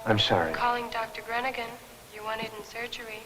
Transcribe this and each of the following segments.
I'm sorry. Calling Dr. Grenigan. You're wanted in surgery.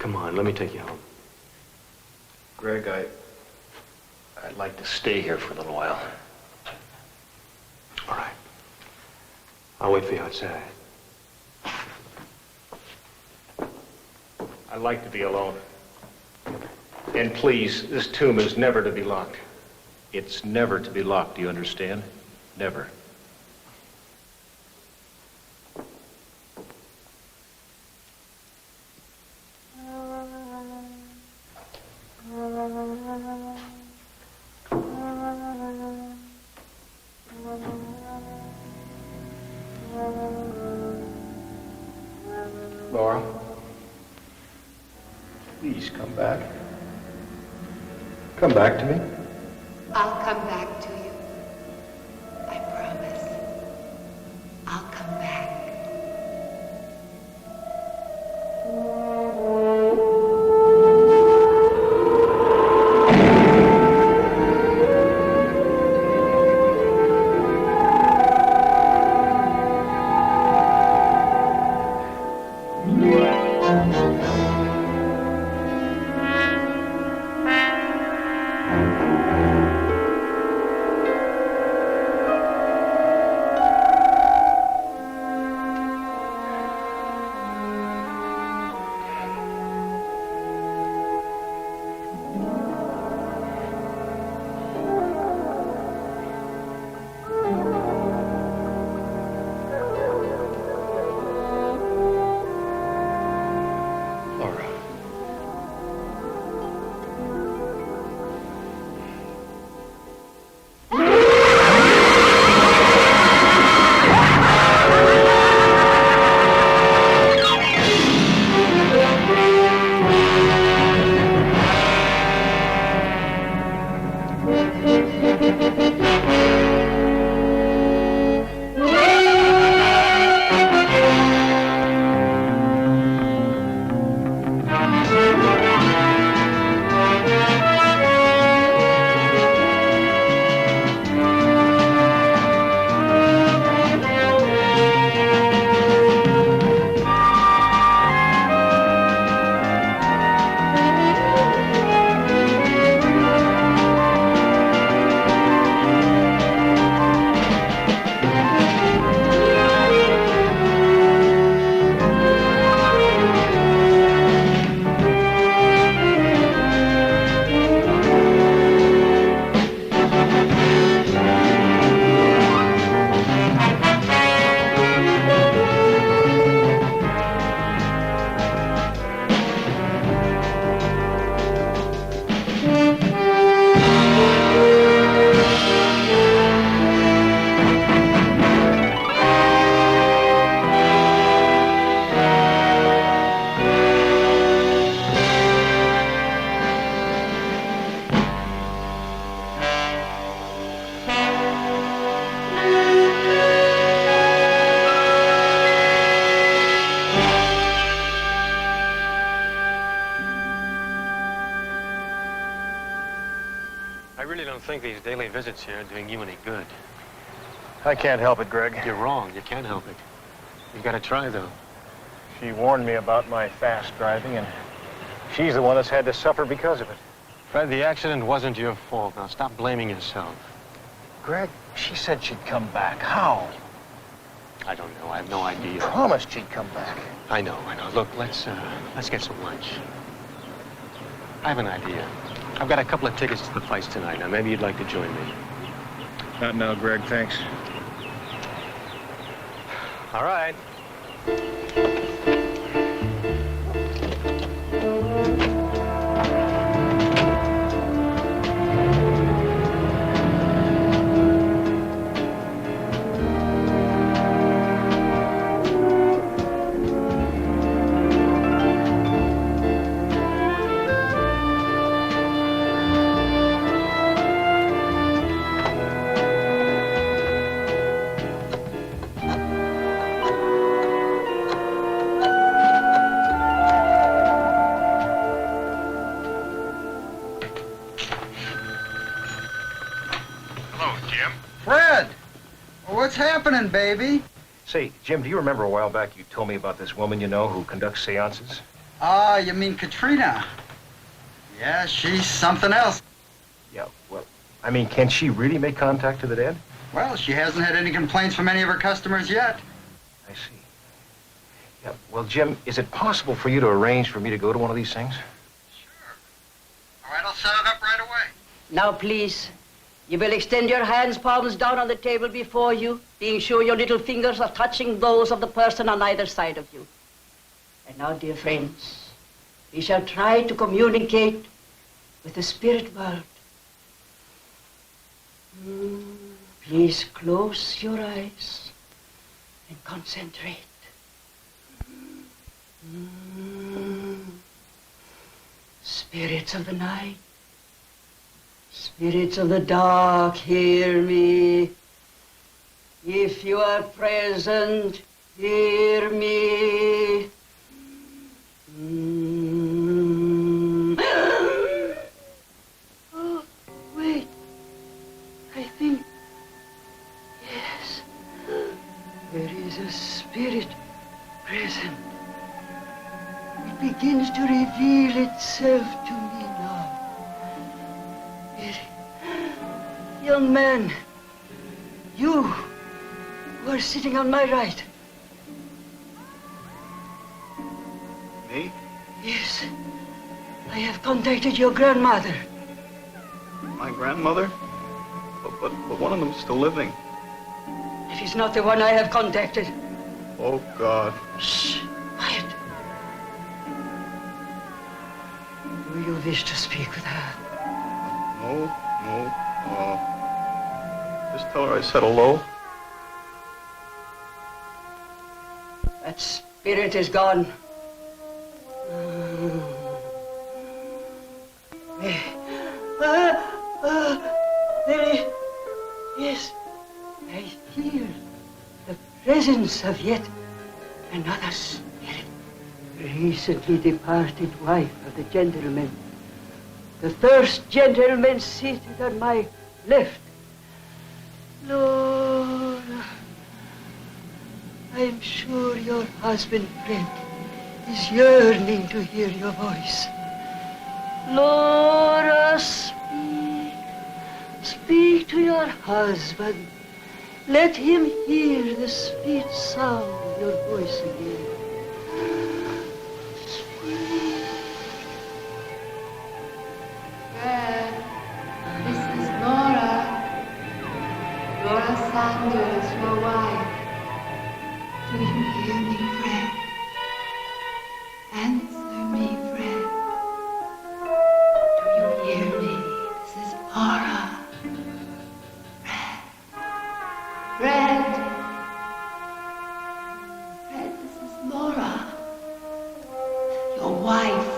Come on, let me take you home. Greg, I'd like to stay here for a little while. All right. I'll wait for you outside. I'd like to be alone. And please, this tomb is never to be locked. It's never to be locked, do you understand? Never. Laura, please come back. Come back to me. I'll come back to you. I promise. I'll come back. really don't think these daily visits here are doing you any good. I can't help it, Greg. You're wrong. You can't help it. You've got to try, though. She warned me about my fast driving, and she's the one that's had to suffer because of it. Fred, the accident wasn't your fault. Now, stop blaming yourself. Greg, she said she'd come back. How? I don't know. I have no idea. Promised she'd come back. I know. Look, let's get some lunch. I have an idea. I've got a couple of tickets to the fights tonight. Now, maybe you'd like to join me. Not now, Greg, thanks. All right. Fred! Well, what's happening, baby? Say, Jim, do you remember a while back you told me about this woman you know who conducts seances? Ah, you mean Katrina? Yeah, she's something else. Yeah, well, I mean, can she really make contact to the dead? Well, she hasn't had any complaints from any of her customers yet. I see. Yeah, well, Jim, is it possible for you to arrange for me to go to one of these things? Sure. All right, I'll set it up right away. Now, please, you will extend your hands, palms down on the table before you, being sure your little fingers are touching those of the person on either side of you. And now, dear friends, we shall try to communicate with the spirit world. Please close your eyes and concentrate. Spirits of the night. Spirits of the dark, hear me. If you are present, hear me. Oh, wait. I think, yes, there is a spirit present. It begins to reveal itself to me now. Young man, you who are sitting on my right. Me? Yes, I have contacted your grandmother. My grandmother? But one of them's still living. It is not the one I have contacted. Oh, God. Shh, quiet. Do you wish to speak with her? No. Just tell her I said hello. That spirit is gone. There is, I feel the presence of yet another spirit. Recently departed wife of the gentleman. The first gentleman seated on my left. Lord, I'm sure your husband, Fred, is yearning to hear your voice. Laura, speak to your husband. Let him hear the sweet sound of your voice again. Fred, this is Laura. Laura Sanders, your wife. Do you hear me, Fred? Answer me, Fred. Do you hear me? This is Laura. Fred. Fred, this is Laura. Your wife.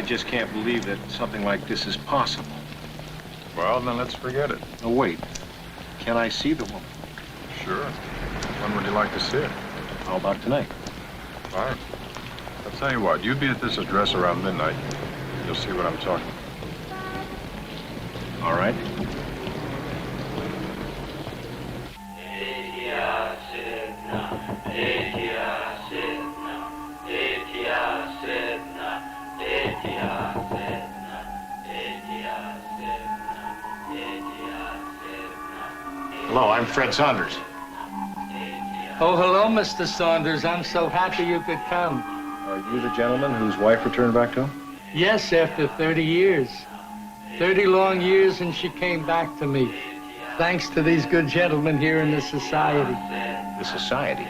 I just can't believe that something like this is possible. Well, then let's forget it. No, wait. Can I see the woman? Sure. When would you like to see it? How about tonight? Fine. I'll tell you what, you be at this address around midnight. You'll see what I'm talking about. All right. Hello, I'm Fred Saunders. Oh, hello, Mr. Saunders. I'm so happy you could come. Are you the gentleman whose wife returned back to him? Yes, after 30 years. 30 long years, and she came back to me. Thanks to these good gentlemen here in the society. The society?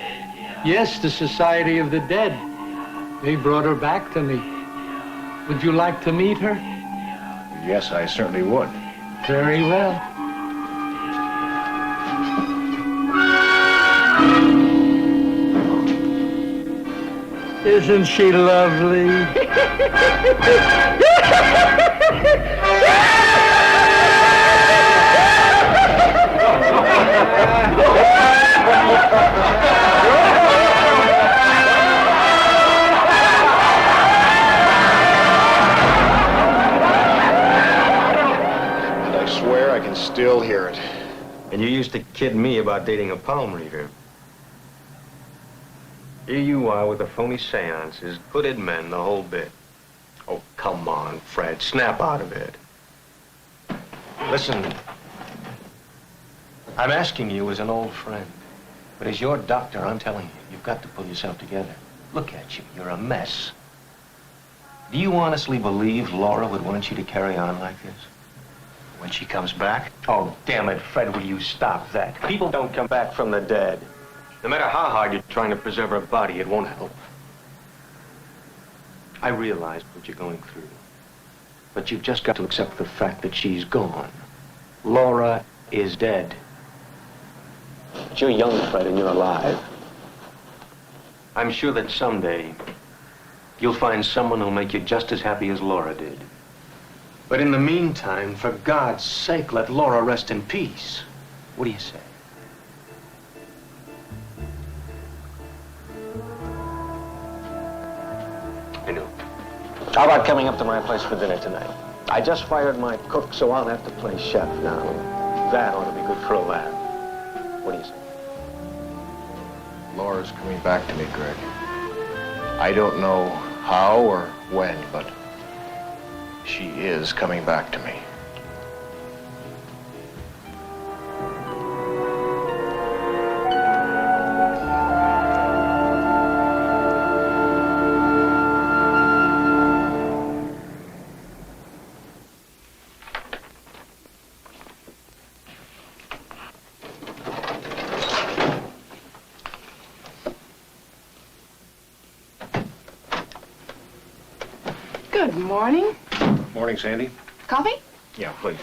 Yes, the Society of the Dead. They brought her back to me. Would you like to meet her? Yes, I certainly would. Very well. Isn't she lovely? And I swear I can still hear it. And you used to kid me about dating a palm reader. Here you are with the phony seances, hooded men, the whole bit. Oh, come on, Fred, snap out of it. Listen, I'm asking you as an old friend, but as your doctor, I'm telling you, you've got to pull yourself together. Look at you, you're a mess. Do you honestly believe Laura would want you to carry on like this? When she comes back? Oh, damn it, Fred, will you stop that? People don't come back from the dead. No matter how hard you're trying to preserve her body, it won't help. I realize what you're going through. But you've just got to accept the fact that she's gone. Laura is dead. But you're young, Fred, and you're alive. I'm sure that someday you'll find someone who'll make you just as happy as Laura did. But in the meantime, for God's sake, let Laura rest in peace. What do you say? I know. How about coming up to my place for dinner tonight? I just fired my cook, so I'll have to play chef now. That ought to be good for a laugh. What do you say? Laura's coming back to me, Greg. I don't know how or when, but she is coming back to me. Good morning. Morning, Sandy. Coffee? Yeah, please.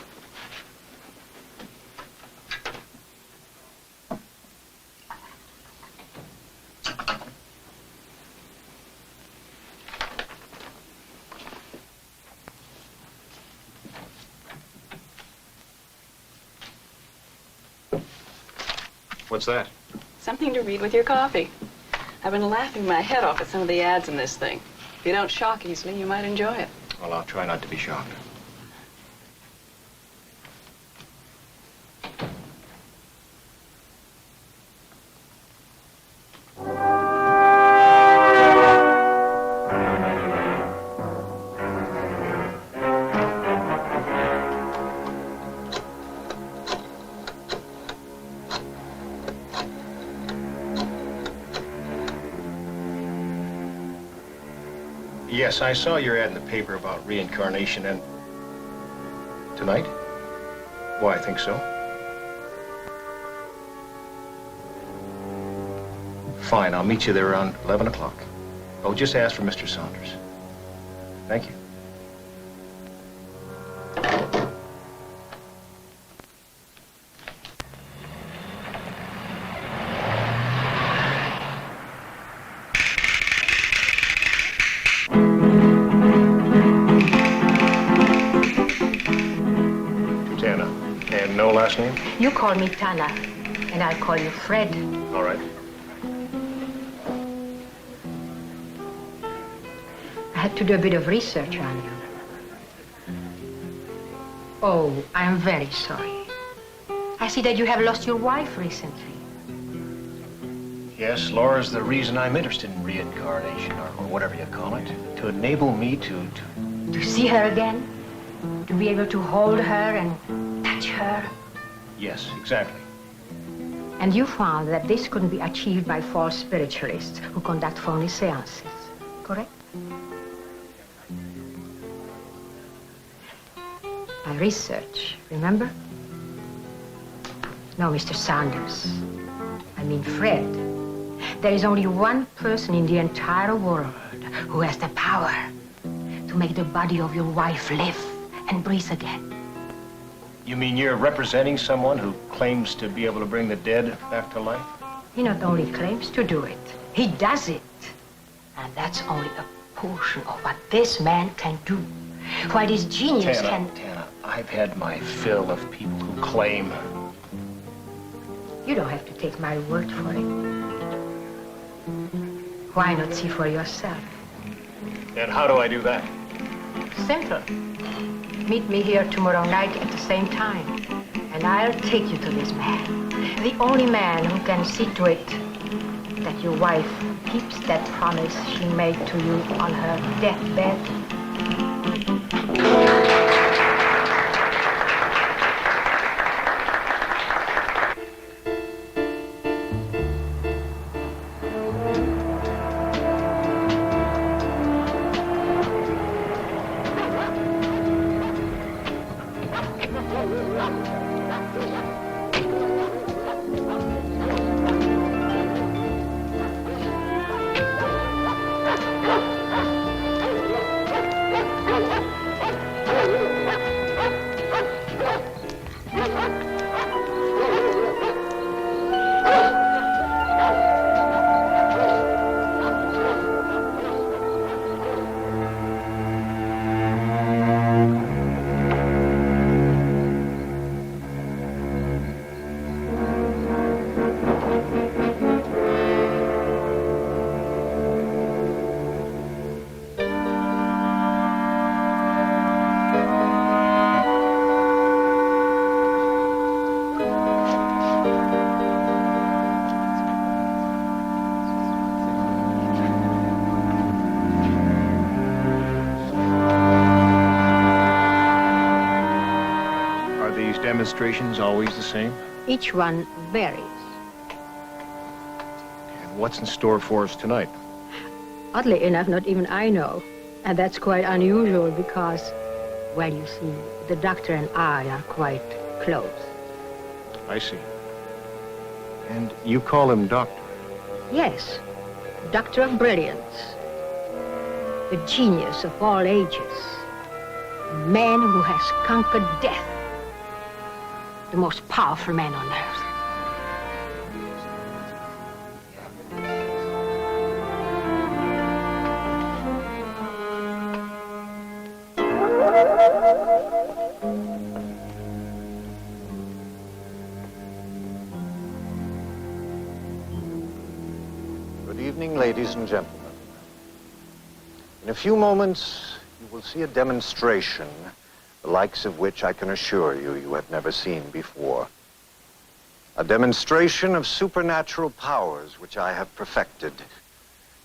What's that? Something to read with your coffee. I've been laughing my head off at some of the ads in this thing. If you don't shock easily, you might enjoy it. Well, I'll try not to be shocked. Yes, I saw your ad in the paper about reincarnation and... Tonight? Why, I think so. Fine, I'll meet you there around 11 o'clock. Oh, just ask for Mr. Saunders. Thank you. last name? You call me Tana, and I'll call you Fred. All right. I had to do a bit of research on you. Oh, I am very sorry. I see that you have lost your wife recently. Yes, Laura's the reason I'm interested in reincarnation, or whatever you call it. To enable me to... To see her again? To be able to hold her and touch her? Yes, exactly. And you found that this couldn't be achieved by false spiritualists who conduct phony seances, correct? By research, remember? No, Mr. Saunders. I mean Fred. There is only one person in the entire world who has the power to make the body of your wife live and breathe again. You mean you're representing someone who claims to be able to bring the dead back to life? He not only claims to do it, he does it. And that's only a portion of what this man can do. Why this genius can... Tana, I've had my fill of people who claim... You don't have to take my word for it. Why not see for yourself? And how do I do that? Simple. Meet me here tomorrow night at the same time, and I'll take you to this man. The only man who can see to it that your wife keeps that promise she made to you on her deathbed. Demonstrations always the same? Each one varies. And what's in store for us tonight? Oddly enough, not even I know. And that's quite unusual because, well, you see, the doctor and I are quite close. I see. And you call him doctor? Yes, doctor of brilliance. The genius of all ages. A man who has conquered death. The most powerful man on earth. Good evening, ladies and gentlemen. In a few moments, you will see a demonstration the likes of which I can assure you you have never seen before. A demonstration of supernatural powers which I have perfected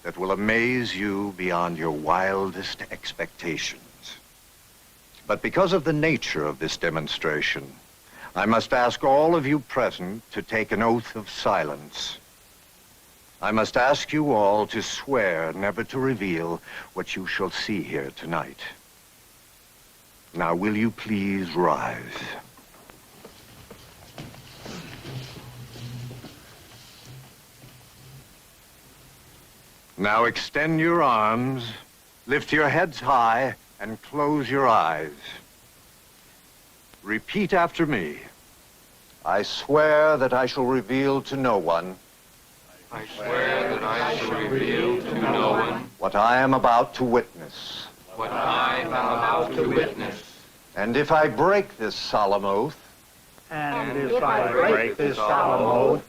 that will amaze you beyond your wildest expectations. But because of the nature of this demonstration, I must ask all of you present to take an oath of silence. I must ask you all to swear never to reveal what you shall see here tonight. Now, will you please rise? Now extend your arms, lift your heads high, and close your eyes. Repeat after me. I swear that I shall reveal to no one. I swear that I shall reveal to no one what I am about to witness. what I am about to witness. And if I break this solemn oath, And if I break this solemn oath,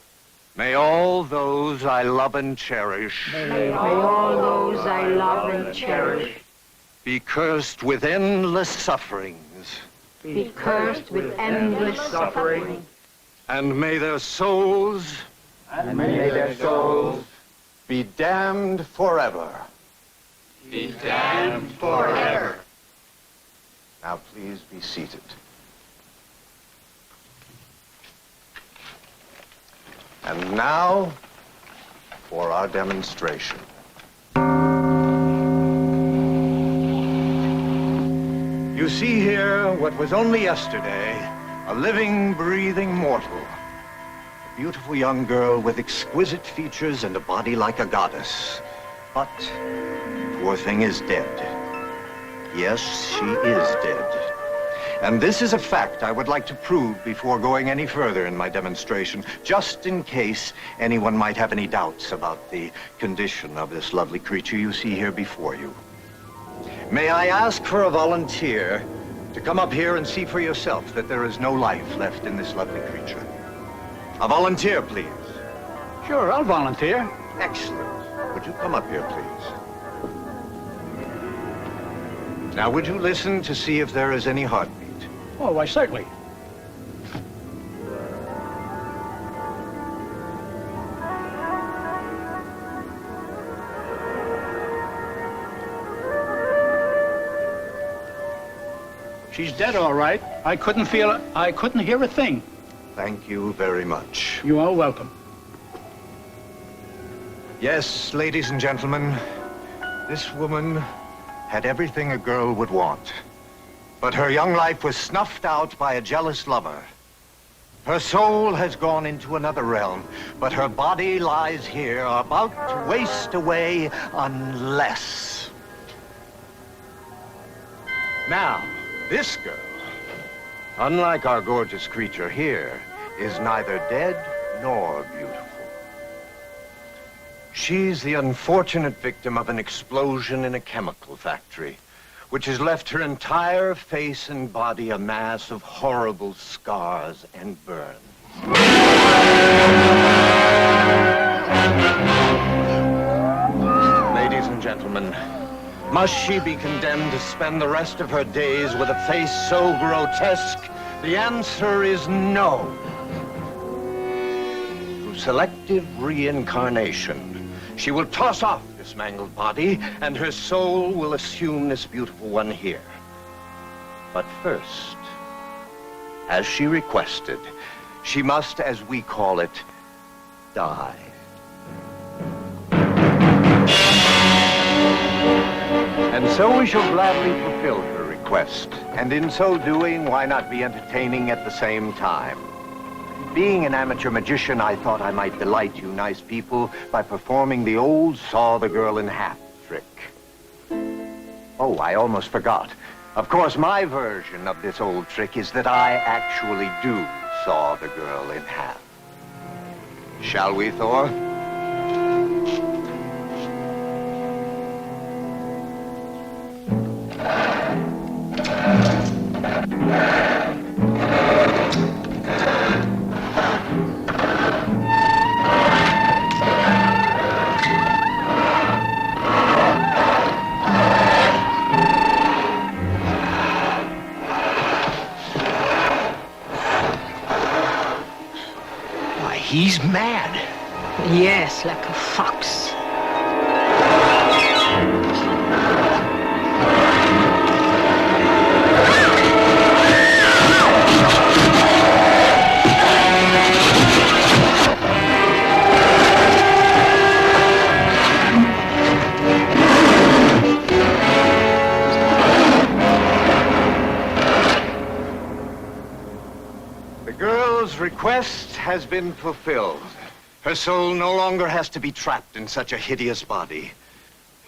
may all those I love and cherish May all those I love and cherish be cursed with endless sufferings, be cursed with endless suffering, and may their souls be damned forever. Be damned forever. Now please be seated. And now for our demonstration. You see here what was only yesterday a living, breathing mortal. A beautiful young girl with exquisite features and a body like a goddess. But the poor thing is dead. Yes, she is dead. And this is a fact I would like to prove before going any further in my demonstration, just in case anyone might have any doubts about the condition of this lovely creature you see here before you. May I ask for a volunteer to come up here and see for yourself that there is no life left in this lovely creature? A volunteer, please. sure, I'll volunteer. Excellent. Would you come up here, please? Now, would you listen to see if there is any heartbeat? Oh, why, certainly. She's dead, all right. I couldn't hear a thing. Thank you very much. You are welcome. Yes, ladies and gentlemen, this woman had everything a girl would want. But her young life was snuffed out by a jealous lover. Her soul has gone into another realm, but her body lies here, about to waste away unless... Now, this girl, unlike our gorgeous creature here, is neither dead nor beautiful. She's the unfortunate victim of an explosion in a chemical factory, which has left her entire face and body a mass of horrible scars and burns. Ladies and gentlemen, must she be condemned to spend the rest of her days with a face so grotesque? The answer is no. Through selective reincarnation, she will toss off this mangled body, and her soul will assume this beautiful one here. But first, as she requested, she must, as we call it, die. And so we shall gladly fulfill her request. And in so doing, why not be entertaining at the same time? Being an amateur magician, I thought I might delight you nice people by performing the old saw the girl in half trick. Oh, I almost forgot. Of course, my version of this old trick is that I actually do saw the girl in half. Shall we, Thor? He's mad. Yes, like a fox. The girl's request has been fulfilled. Her soul no longer has to be trapped in such a hideous body.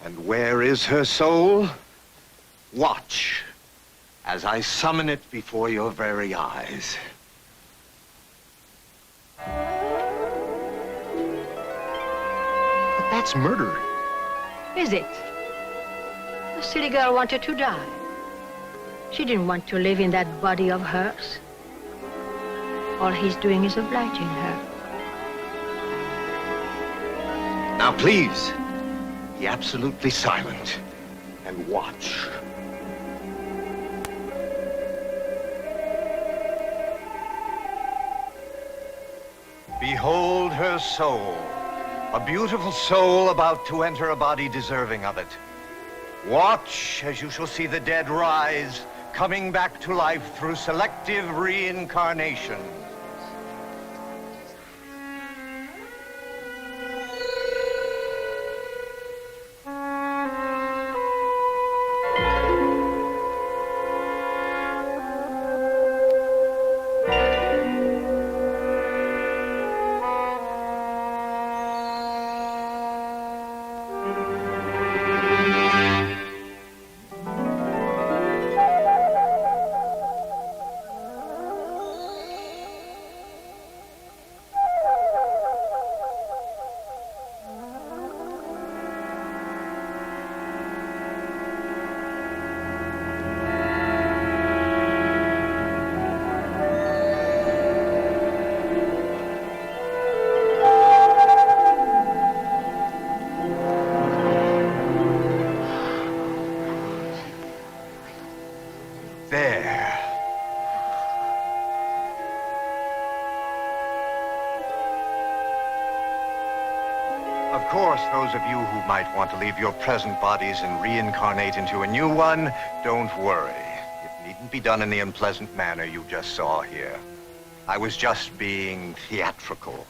And where is her soul? Watch as I summon it before your very eyes. But that's murder. Is it? The silly girl wanted to die. She didn't want to live in that body of hers. All he's doing is obliging her. Now, please, be absolutely silent and watch. Behold her soul, a beautiful soul about to enter a body deserving of it. Watch as you shall see the dead rise, coming back to life through selective reincarnation. Of course, those of you who might want to leave your present bodies and reincarnate into a new one, don't worry. It needn't be done in the unpleasant manner you just saw here. I was just being theatrical.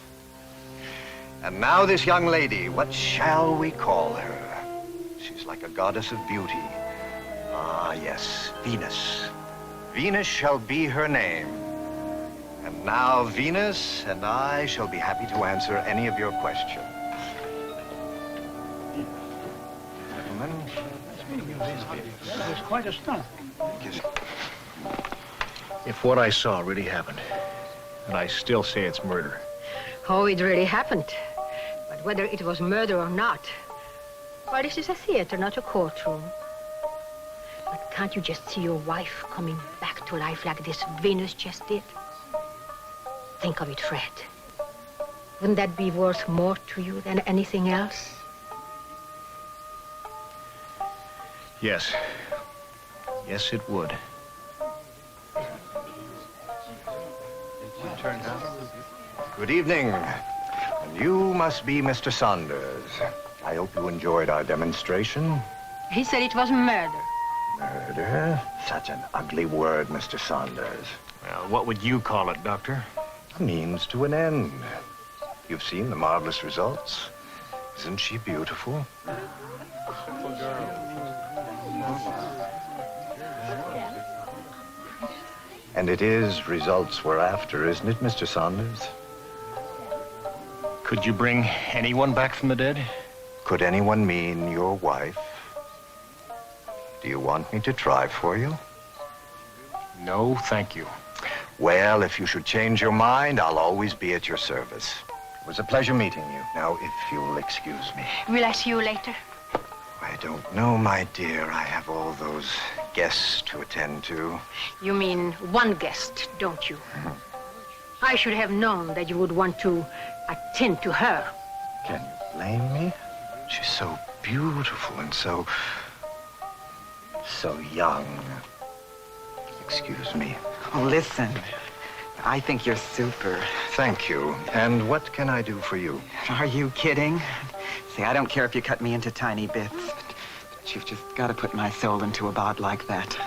And now this young lady, what shall we call her? She's like a goddess of beauty. Ah, yes, Venus. Venus shall be her name. And now Venus and I shall be happy to answer any of your questions. It was quite a stunt. If what I saw really happened, and I still say it's murder. Oh, it really happened. But whether it was murder or not, well, this is a theater, not a courtroom. But can't you just see your wife coming back to life like this Venus just did? Think of it, Fred. Wouldn't that be worth more to you than anything else? Yes. Yes, it would. Good evening. And you must be Mr. Saunders. I hope you enjoyed our demonstration. He said it was murder. Murder? Such an ugly word, Mr. Saunders. Well, what would you call it, Doctor? A means to an end. You've seen the marvelous results. Isn't she beautiful? And it is results we're after, isn't it, Mr. Saunders? Could you bring anyone back from the dead? Could anyone mean your wife? Do you want me to try for you? No, thank you. Well, if you should change your mind, I'll always be at your service. It was a pleasure meeting you. Now, if you'll excuse me. Will I see you later? I don't know, my dear. I have all those guests to attend to. You mean one guest, don't you? I should have known that you would want to attend to her. Can you blame me? She's so beautiful and so young. Excuse me. Oh, listen. I think you're super. Thank you. And what can I do for you? Are you kidding? See, I don't care if you cut me into tiny bits, but you've just got to put my soul into a bod like that.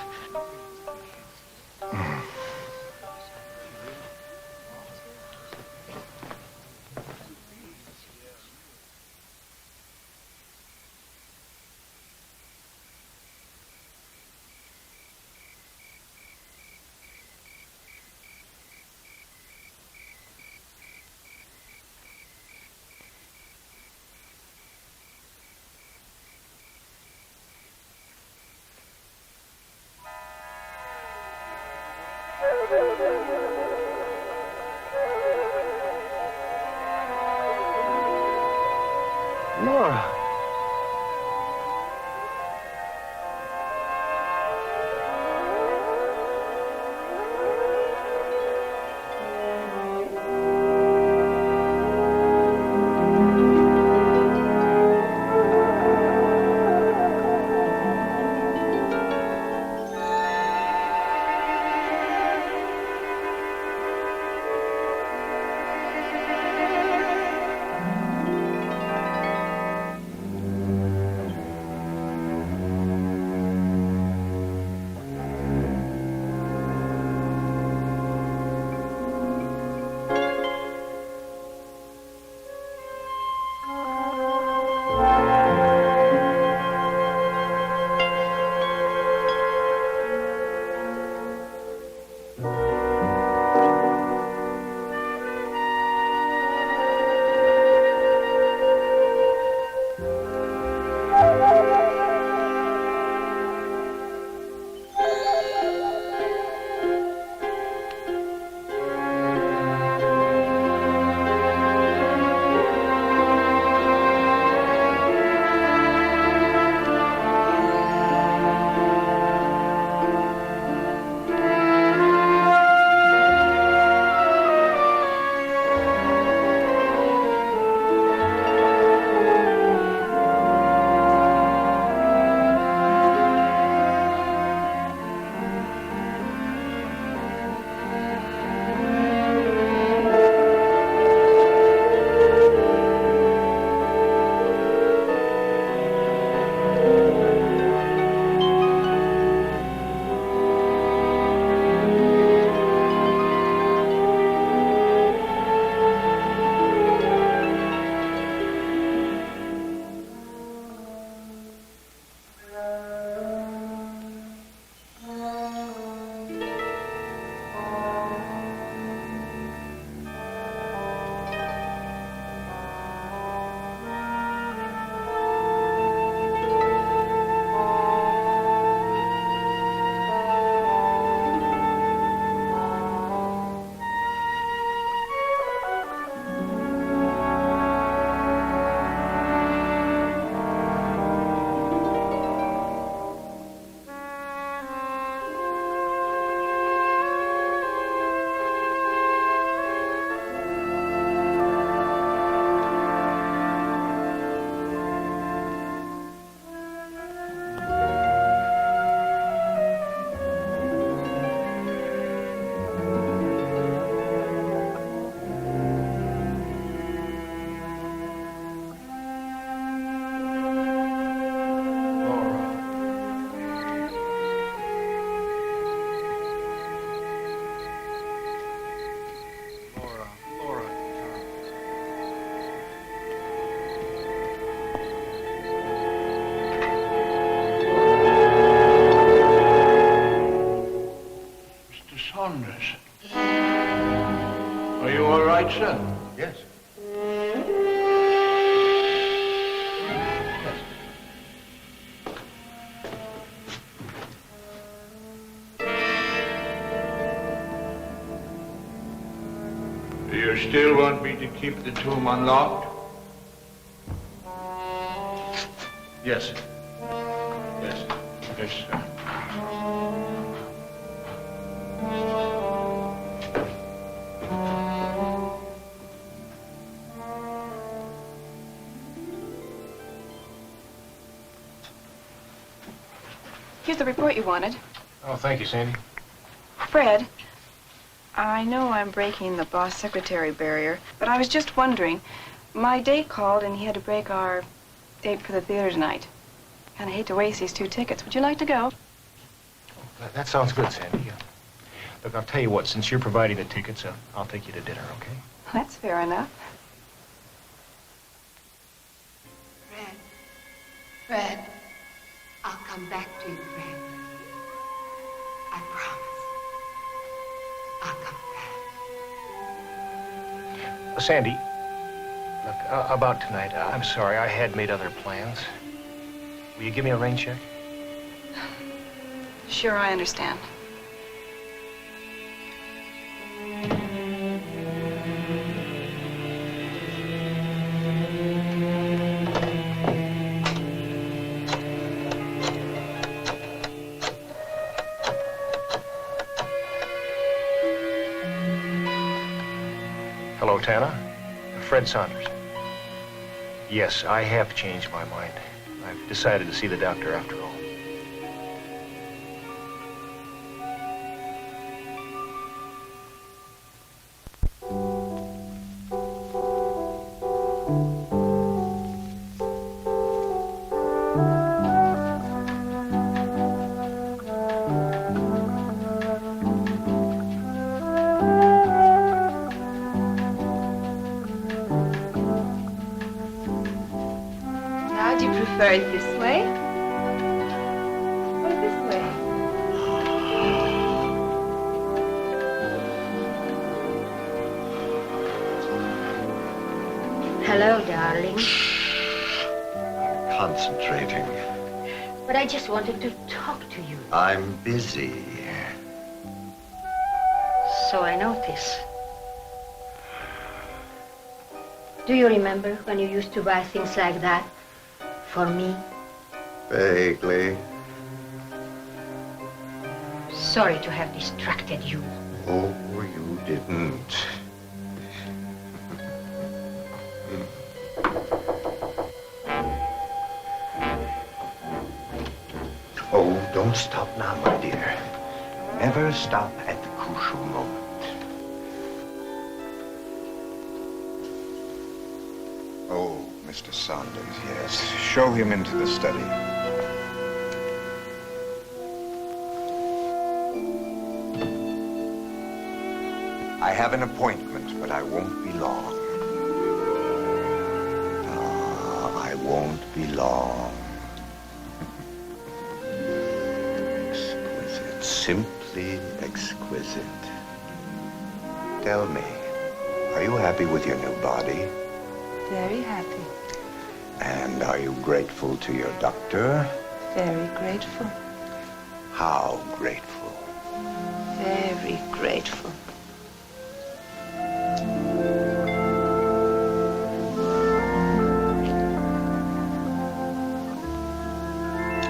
right, sir? Yes. Do you still want me to keep the tomb unlocked? Yes. Yes. Yes, sir. Here's the report you wanted. Oh, thank you, Sandy. Fred, I know I'm breaking the boss secretary barrier, but I was just wondering, my date called and he had to break our date for the theater tonight. Kind of hate to waste these 2 tickets. Would you like to go? That sounds good, Sandy. Look, I'll tell you what, since you're providing the tickets, I'll take you to dinner, okay? That's fair enough. Fred, I'll come back to you, Fred. I promise. I'll come back. Sandy, look, about tonight, I'm sorry, I had made other plans. Will you give me a rain check? Sure, I understand. Hello, Tana. Fred Saunders. Yes, I have changed my mind. I've decided to see the doctor after all. Now, do you prefer it this way? Or this way? Hello, darling. Concentrating. But I just wanted to talk to you. I'm busy. So I notice. Do you remember when you used to buy things like that for me? Vaguely. Sorry to have distracted you. Oh, you didn't. Oh, don't stop now, my dear. Never stop at the crucial moment. Oh, Mr. Saunders, yes. Show him into the study. I have an appointment, but I won't be long. I won't be long. Exquisite, simply exquisite. Tell me, are you happy with your new body? Very happy. And are you grateful to your doctor? Very grateful. How grateful? Very grateful.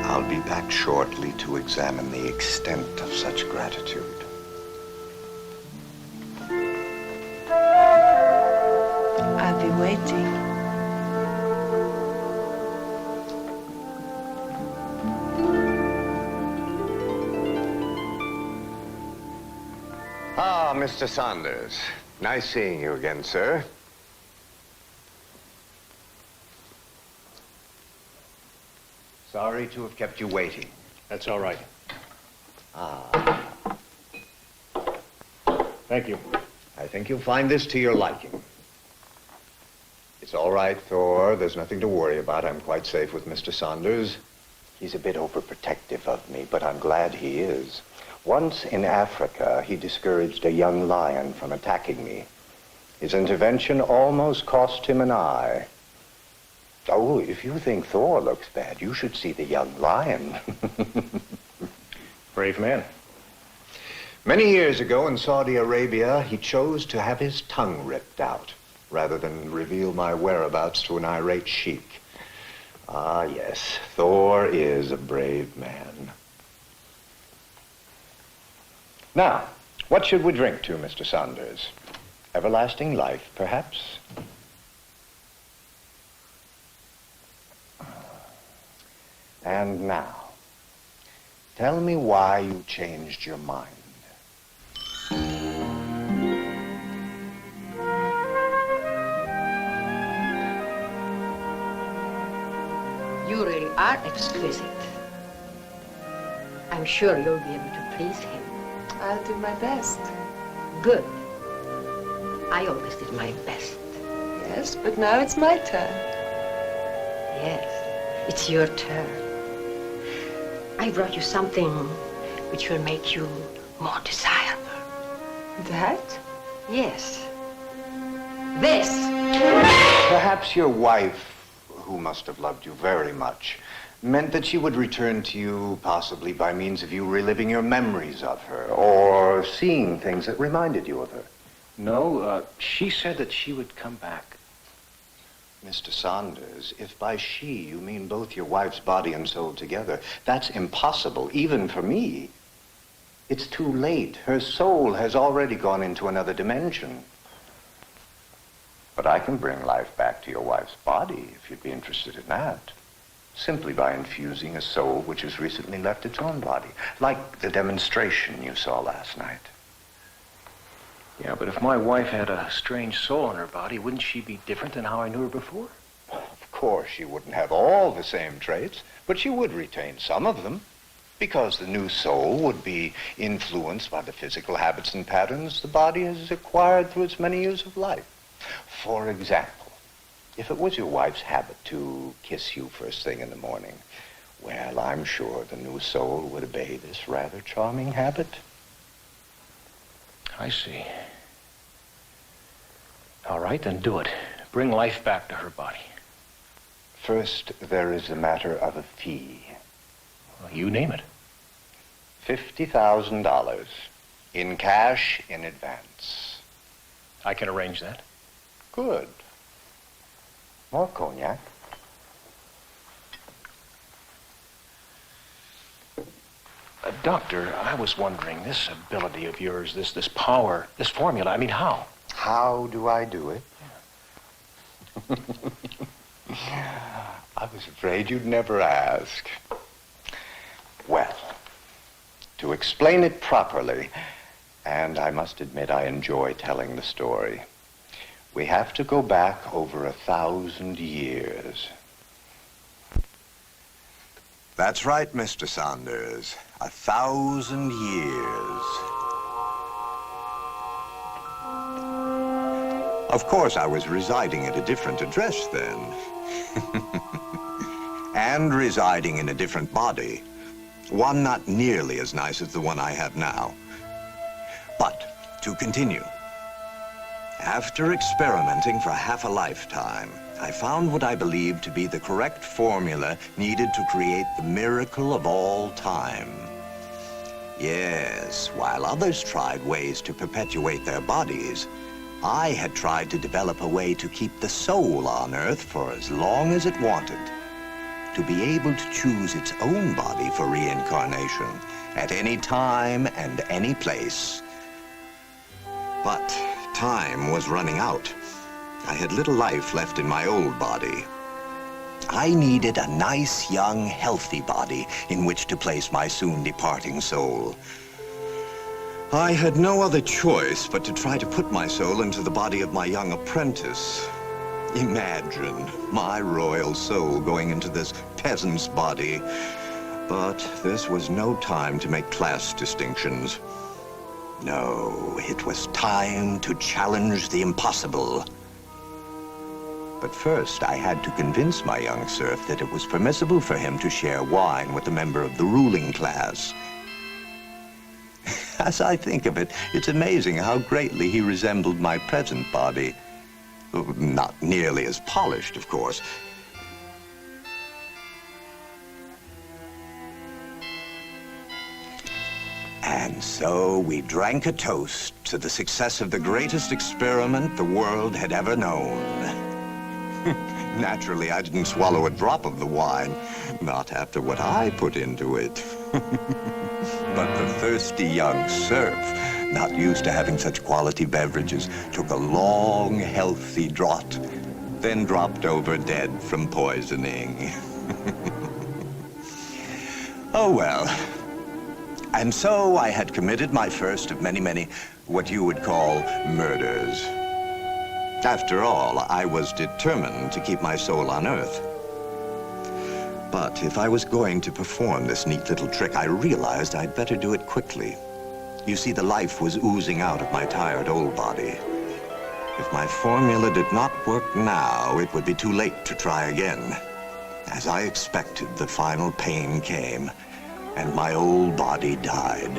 I'll be back shortly to examine the extent of such gratitude. I'll be waiting. Ah, Mr. Saunders. Nice seeing you again, sir. Sorry to have kept you waiting. That's all right. Ah. Thank you. I think you'll find this to your liking. It's all right, Thor. There's nothing to worry about. I'm quite safe with Mr. Saunders. He's a bit overprotective of me, but I'm glad he is. Once in Africa, he discouraged a young lion from attacking me. His intervention almost cost him an eye. Oh, if you think Thor looks bad, you should see the young lion. Brave man. Many years ago in Saudi Arabia, he chose to have his tongue ripped out rather than reveal my whereabouts to an irate sheik. Ah, yes, Thor is a brave man. Now, what should we drink to, Mr. Saunders? Everlasting life, perhaps? And now, tell me why you changed your mind. You really are exquisite. I'm sure you'll be able to please him. I'll do my best. Good. I always did my best. Yes, but now it's my turn. Yes, it's your turn. I brought you something which will make you more desirable. That? Yes. This! Perhaps your wife, who must have loved you very much, meant that she would return to you possibly by means of you reliving your memories of her or seeing things that reminded you of her. No, she said that she would come back. Mr. Saunders, if by she you mean both your wife's body and soul together, that's impossible, even for me. It's too late. Her soul has already gone into another dimension. But I can bring life back to your wife's body, if you'd be interested in that. Simply by infusing a soul which has recently left its own body, like the demonstration you saw last night. Yeah, but if my wife had a strange soul in her body, wouldn't she be different than how I knew her before? Of course, she wouldn't have all the same traits, but she would retain some of them, because the new soul would be influenced by the physical habits and patterns the body has acquired through its many years of life. For example, if it was your wife's habit to kiss you first thing in the morning, well, I'm sure the new soul would obey this rather charming habit. I see. All right, then do it. Bring life back to her body. First, there is the matter of a fee. Well, you name it. $50,000 in cash in advance. I can arrange that. Good. More cognac? Doctor, I was wondering, this ability of yours, this power, this formula, I mean, how? How do I do it? I was afraid you'd never ask. Well, to explain it properly, and I must admit I enjoy telling the story, we have to go back over 1,000 years. That's right, Mr. Saunders. 1,000 years. Of course, I was residing at a different address then. And residing in a different body. One not nearly as nice as the one I have now. But, to continue. After experimenting for half a lifetime, I found what I believed to be the correct formula needed to create the miracle of all time. Yes, while others tried ways to perpetuate their bodies, I had tried to develop a way to keep the soul on Earth for as long as it wanted. To be able to choose its own body for reincarnation at any time and any place. But time was running out. I had little life left in my old body. I needed a nice, young, healthy body in which to place my soon-departing soul. I had no other choice but to try to put my soul into the body of my young apprentice. Imagine my royal soul going into this peasant's body. But this was no time to make class distinctions. No, it was time to challenge the impossible. But first, I had to convince my young serf that it was permissible for him to share wine with a member of the ruling class. As I think of it, it's amazing how greatly he resembled my present body. Not nearly as polished, of course. And so we drank a toast to the success of the greatest experiment the world had ever known. Naturally, I didn't swallow a drop of the wine, not after what I put into it. But the thirsty young serf, not used to having such quality beverages, took a long, healthy draught, then dropped over dead from poisoning. Oh, well. And so I had committed my first of many, what you would call murders. After all, I was determined to keep my soul on Earth. But if I was going to perform this neat little trick, I realized I'd better do it quickly. You see, the life was oozing out of my tired old body. If my formula did not work now, it would be too late to try again. As I expected, the final pain came, and my old body died.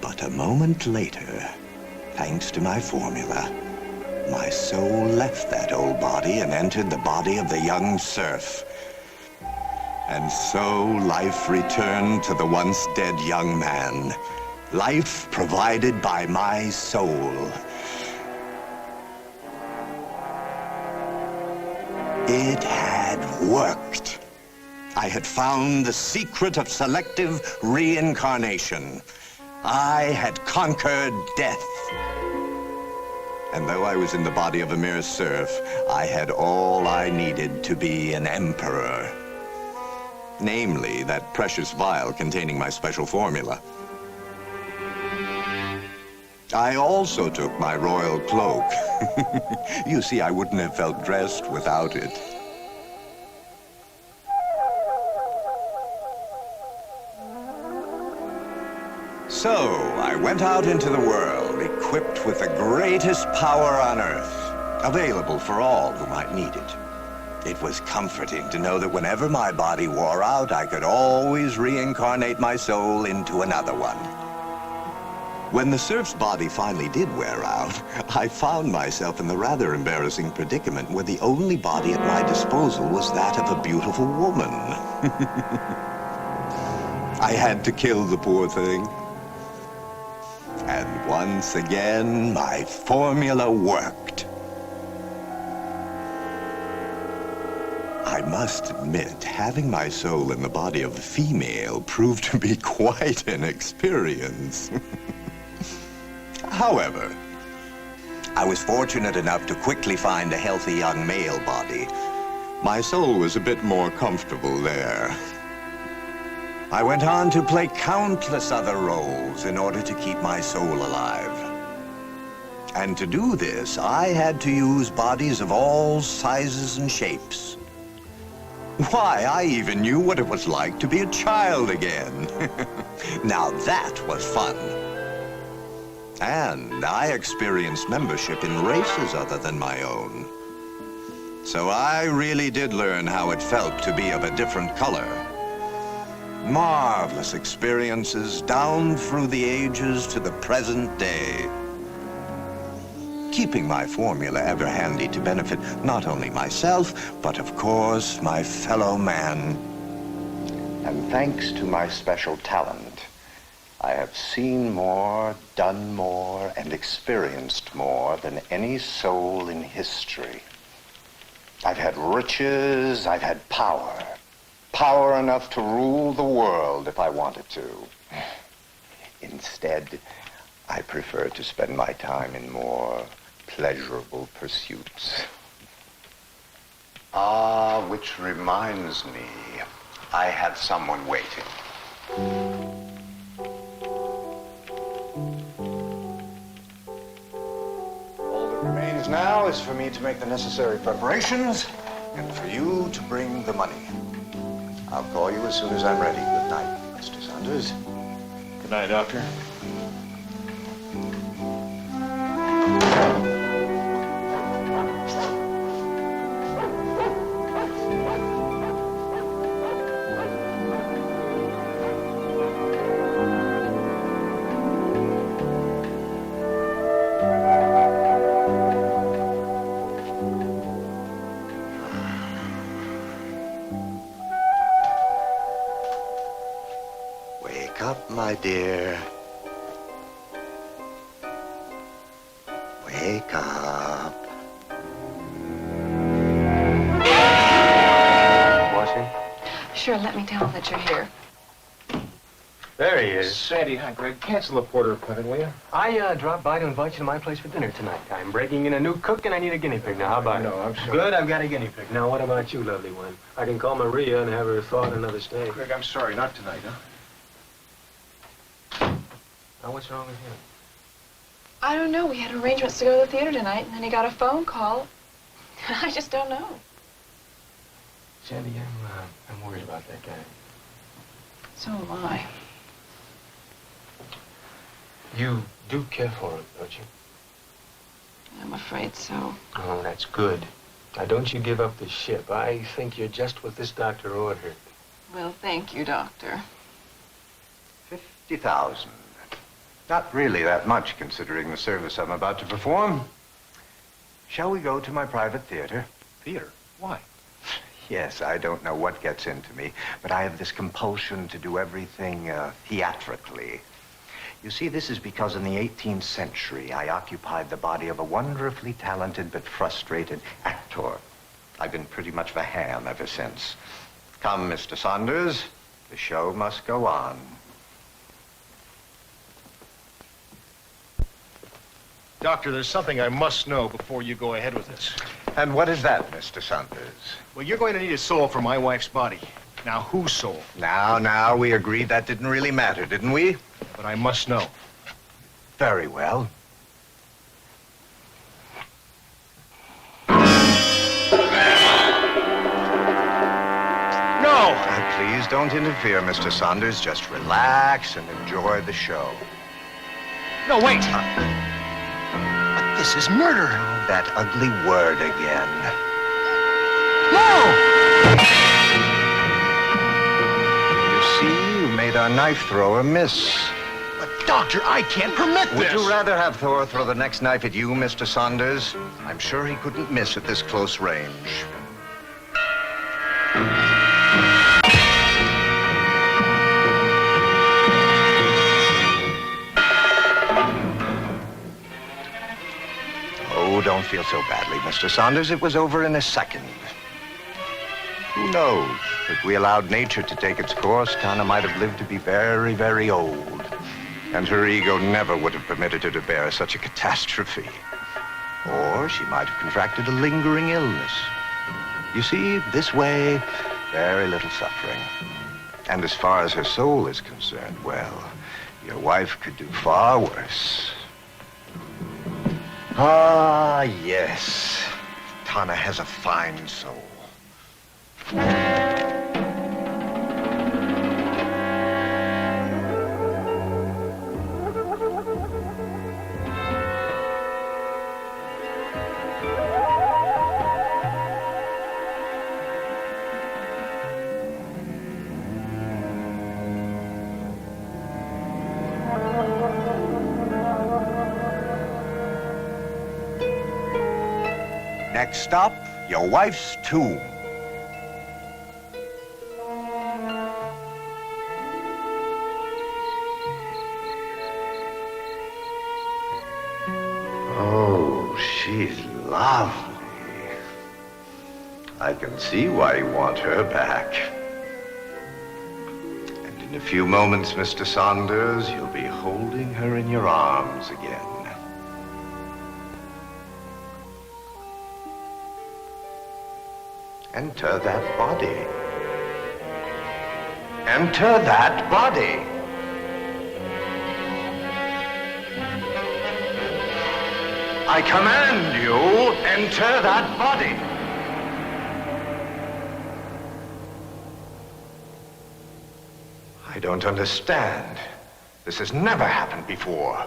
But a moment later, thanks to my formula, my soul left that old body and entered the body of the young serf. And so life returned to the once dead young man. Life provided by my soul. It had worked. I had found the secret of selective reincarnation. I had conquered death. And though I was in the body of a mere serf, I had all I needed to be an emperor. Namely, that precious vial containing my special formula. I also took my royal cloak. You see, I wouldn't have felt dressed without it. So, I went out into the world, equipped with the greatest power on Earth, available for all who might need it. It was comforting to know that whenever my body wore out, I could always reincarnate my soul into another one. When the serf's body finally did wear out, I found myself in the rather embarrassing predicament where the only body at my disposal was that of a beautiful woman. I had to kill the poor thing. And once again, my formula worked. I must admit, having my soul in the body of a female proved to be quite an experience. However, I was fortunate enough to quickly find a healthy young male body. My soul was a bit more comfortable there. I went on to play countless other roles in order to keep my soul alive. And to do this, I had to use bodies of all sizes and shapes. Why, I even knew what it was like to be a child again. Now that was fun. And I experienced membership in races other than my own. So I really did learn how it felt to be of a different color. Marvelous experiences down through the ages to the present day. Keeping my formula ever handy to benefit not only myself, but of course, my fellow man. And thanks to my special talent, I have seen more, done more, and experienced more than any soul in history. I've had riches, I've had power. Power enough to rule the world if I wanted to. Instead, I prefer to spend my time in more pleasurable pursuits. Ah, which reminds me, I have someone waiting. All that remains now is for me to make the necessary preparations and for you to bring the money. I'll call you as soon as I'm ready. Good night, Mr. Saunders. Good night, Doctor. my dear. Wake up. Washing? Sure, let me tell him that you're here. There he is. Sandy, hi, Greg. Cancel the porter appointment, will you? I dropped by to invite you to my place for dinner tonight. I'm breaking in a new cook, and I need a guinea pig. Now, how about it? No, I'm sorry. Good, I've got a guinea pig. Now, what about you, lovely one? I can call Maria and have her thaw in another steak. Greg, I'm sorry. Not tonight, huh? Now, what's wrong with him? I don't know. We had arrangements to go to the theater tonight, and then he got a phone call. I just don't know. Sandy, I'm worried about that guy. So am I. You do care for him, don't you? I'm afraid so. Oh, that's good. Now, don't you give up the ship. I think you're just what this doctor ordered. Well, thank you, Doctor. 50,000. Not really that much, considering the service I'm about to perform. Shall we go to my private theater? Theater? Why? Yes, I don't know what gets into me, but I have this compulsion to do everything theatrically. You see, this is because in the 18th century, I occupied the body of a wonderfully talented but frustrated actor. I've been pretty much of a ham ever since. Come, Mr. Saunders, the show must go on. Doctor, there's something I must know before you go ahead with this. And what is that, Mr. Saunders? Well, you're going to need a soul for my wife's body. Now, whose soul? Now, we agreed that didn't really matter, didn't we? But I must know. Very well. No! Please don't interfere, Mr. Saunders. Just relax and enjoy the show. No, wait! But this is murder! Oh, that ugly word again. No! You see, you made our knife thrower miss. But, Doctor, I can't permit this! Would you rather have Thor throw the next knife at you, Mr. Saunders? I'm sure he couldn't miss at this close range. Oh, don't feel so badly, Mr. Saunders. It was over in a second. Who knows? If we allowed nature to take its course, Tana might have lived to be very, very old. And her ego never would have permitted her to bear such a catastrophe. Or she might have contracted a lingering illness. You see, this way, very little suffering. And as far as her soul is concerned, well, your wife could do far worse. Ah, yes. Tana has a fine soul. Next stop, your wife's tomb. Oh, she's lovely. I can see why you want her back. And in a few moments, Mr. Saunders, you'll be holding her in your arms again. Enter that body. Enter that body. I command you, enter that body. I don't understand. This has never happened before.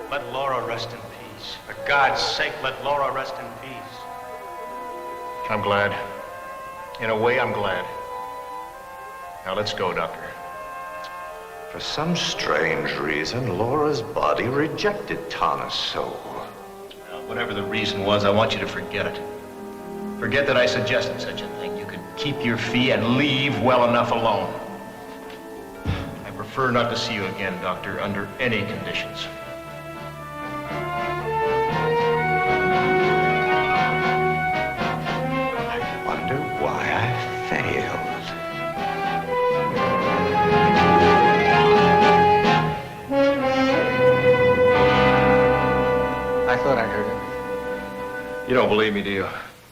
Let Laura rest in peace. For God's sake, let Laura rest in peace. I'm glad. In a way, I'm glad. Now, let's go, Doctor. For some strange reason, Laura's body rejected Tana's soul. Whatever the reason was, I want you to forget it. Forget that I suggested such a thing. You could keep your fee and leave well enough alone. I prefer not to see you again, Doctor, under any conditions. I wonder why I failed. I thought I heard it. You don't believe me, do you?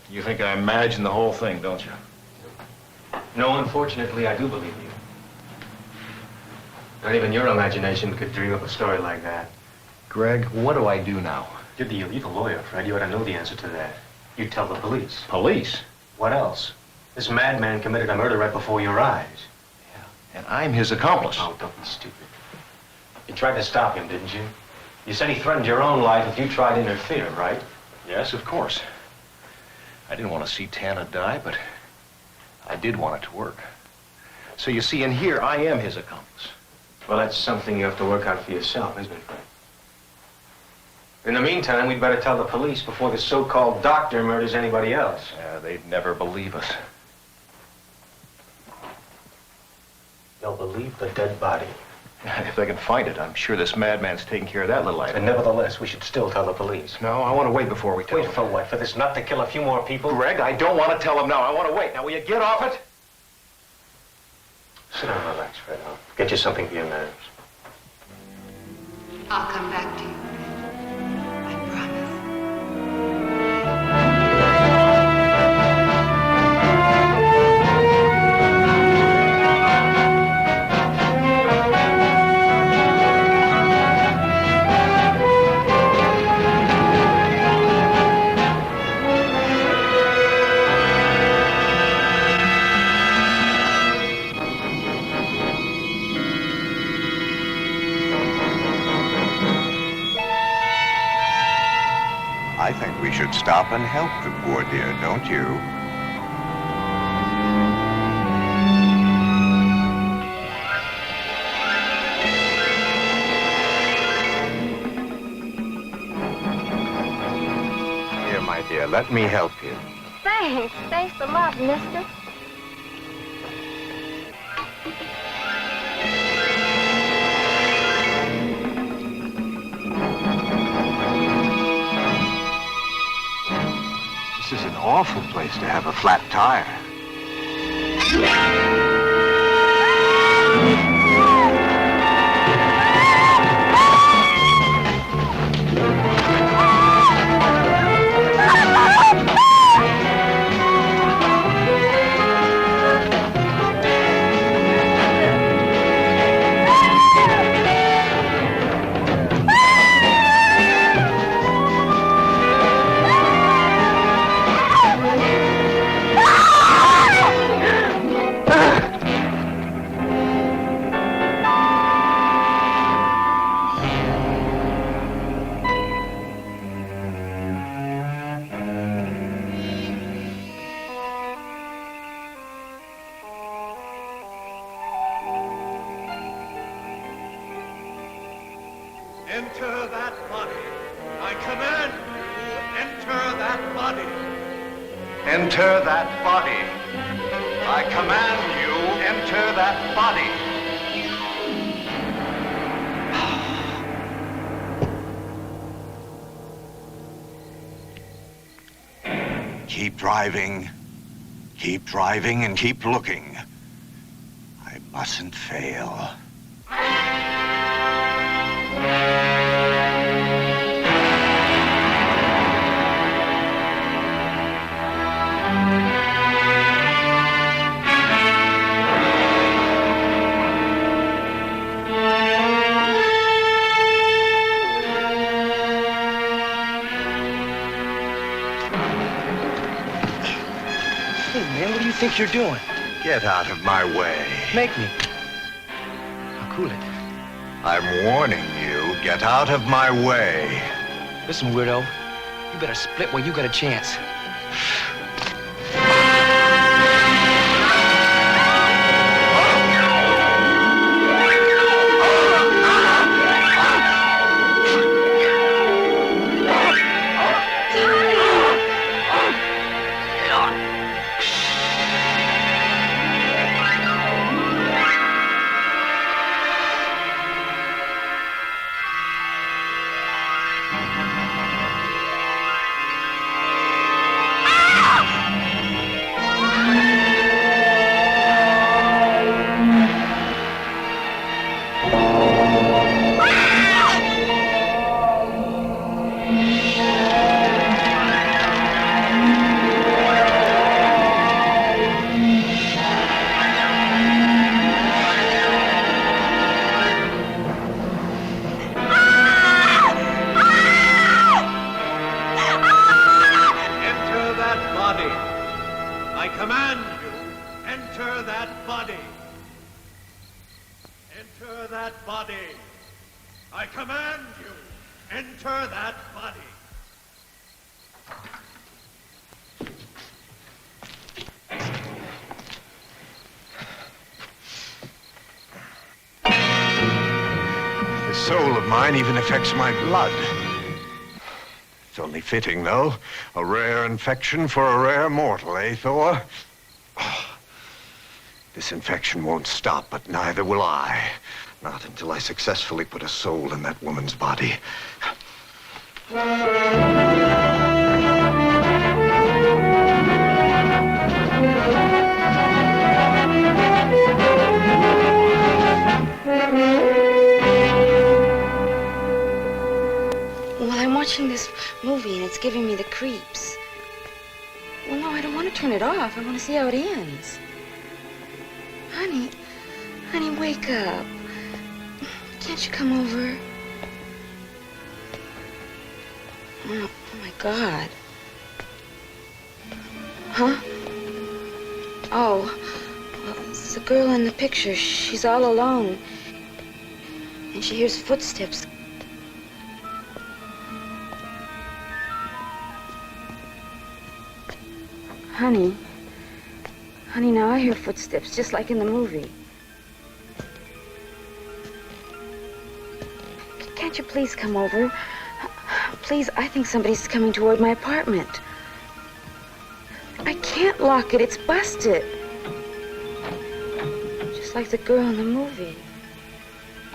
You think I imagined the whole thing, don't you? No, unfortunately, I do believe you. Not even your imagination could dream up a story like that. Greg, what do I do now? You're the lawyer, Fred. You ought to know the answer to that. You tell the police. Police? What else? This madman committed a murder right before your eyes. And I'm his accomplice. Oh, don't be stupid. You tried to stop him, didn't you? You said he threatened your own life if you tried to interfere, right? Yes, of course. I didn't want to see Tana die, but I did want it to work. So you see, in here, I am his accomplice. Well, that's something you have to work out for yourself, isn't it, Fred? In the meantime, we'd better tell the police before the so-called doctor murders anybody else. Yeah, they'd never believe us. They'll believe the dead body. If they can find it, I'm sure this madman's taking care of that little item. And nevertheless, we should still tell the police. No, I want to wait before we tell them. Wait for what? For this nut to kill a few more people? Greg, I don't want to tell them now. I want to wait. Now, will you get off it? Sit down and relax, Fred. I'll get you something for your nerves. I'll come back to you. I promise. I think we should stop and help the poor dear, don't you? Here, my dear, let me help you. Thanks. Thanks a lot, mister. This is an awful place to have a flat tire. Enter that body. I command you, enter that body. Enter that body. I command you, enter that body. Keep driving. Keep driving and keep looking. I mustn't fail. Hey, man, what do you think you're doing? Get out of my way. Make me. I'll cool it. I'm warning you, get out of my way. Listen, weirdo, you better split while you got a chance. I command you, enter that body. This soul of mine even affects my blood. It's only fitting, though. A rare infection for a rare mortal, eh, Thor? This infection won't stop, but neither will I. Not until I successfully put a soul in that woman's body. Well, I'm watching this movie and it's giving me the creeps. Well, no, I don't want to turn it off. I want to see how it ends. Honey, honey, wake up. Can't you come over? Oh my God. Huh? Oh, well, it's the girl in the picture. She's all alone. And she hears footsteps. Honey. Honey, now I hear footsteps, just like in the movie. Can't you please come over? Please, I think somebody's coming toward my apartment. I can't lock it, it's busted. Just like the girl in the movie.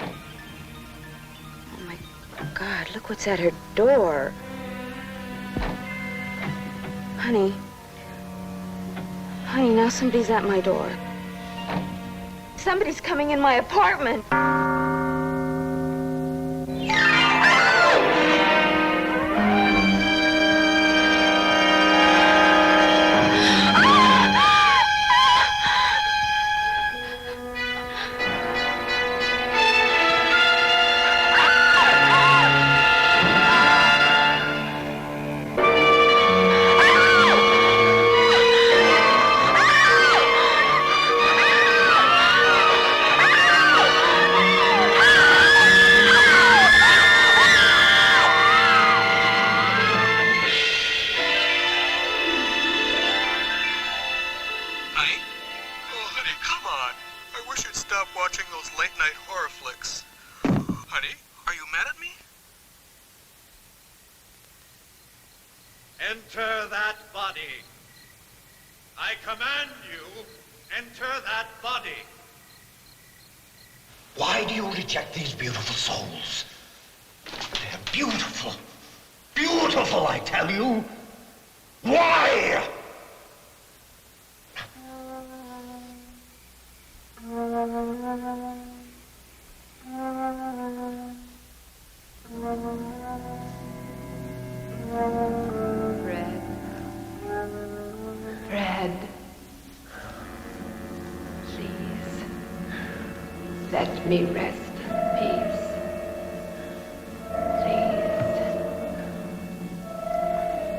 Oh my God, look what's at her door. Honey. Honey, now somebody's at my door. Somebody's coming in my apartment. Enter that body. I command you, enter that body. Why do you reject these beautiful souls? They're beautiful. Beautiful, I tell you. Why? Fred. Fred. Please. Let me rest in peace. Please.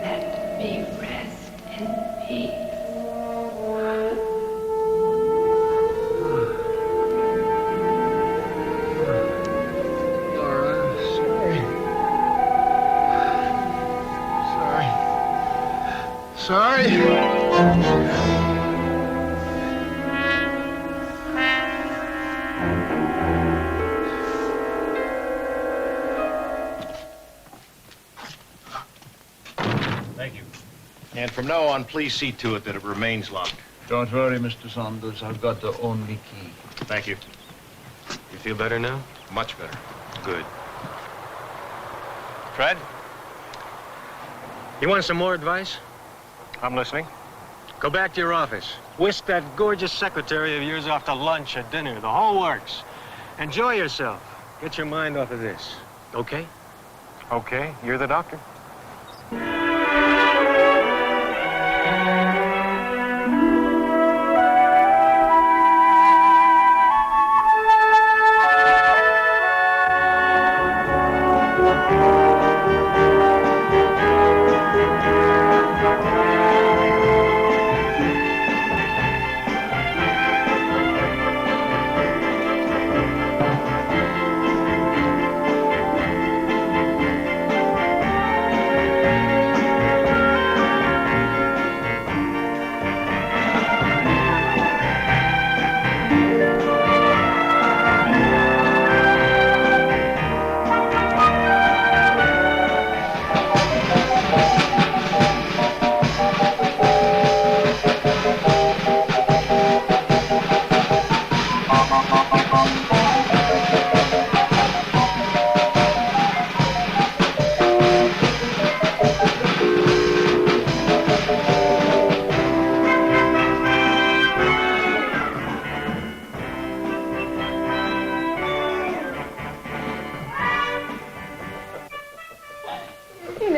Let me rest in peace. Sorry. Thank you. And from now on, please see to it that it remains locked. Don't worry, Mr. Saunders. I've got the only key. Thank you. You feel better now? Much better. Good. Fred? You want some more advice? I'm listening. Go back to your office. Whisk that gorgeous secretary of yours off to lunch or dinner. The whole works. Enjoy yourself. Get your mind off of this. Okay? Okay, you're the doctor.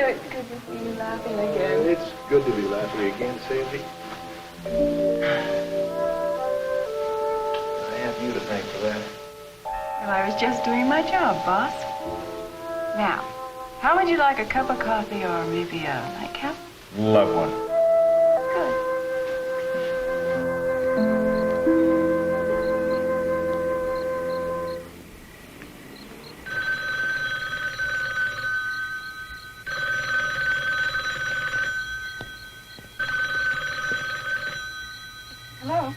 it's good to see you laughing again. It's good to be laughing again, Sandy. I have you to thank for that. Well, I was just doing my job, boss. Now, how would you like a cup of coffee or maybe a nightcap? Love one. Good. Hello?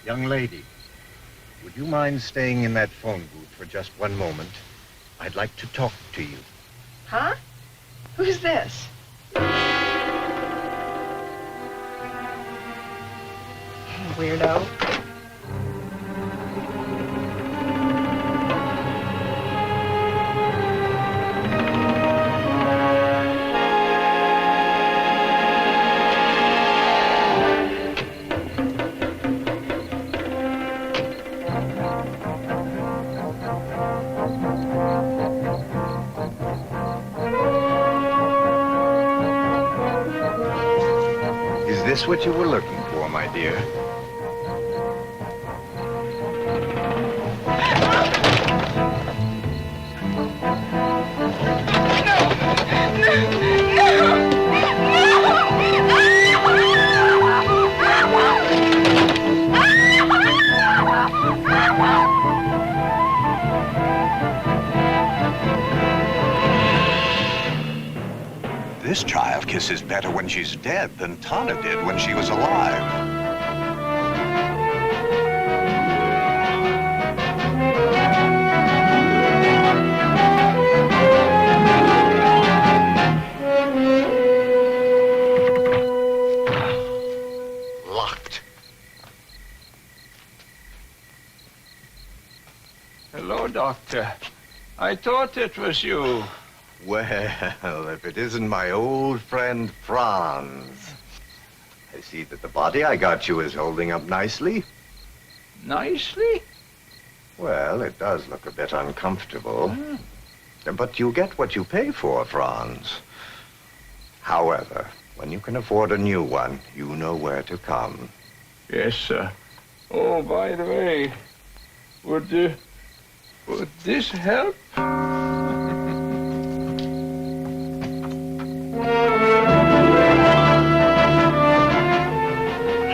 Young lady, would you mind staying in that phone booth for just one moment? I'd like to talk to you. Huh? Who's this? Weirdo. Is this what you were looking for, my dear? This child kisses better when she's dead than Tana did when she was alive. Locked. Hello, Doctor. I thought it was you. Well, if it isn't my old friend Franz. I see that the body I got you is holding up nicely. Nicely? Well, it does look a bit uncomfortable. But you get what you pay for, Franz. However, when you can afford a new one, you know where to come. Yes, sir. Oh, by the way, would this help?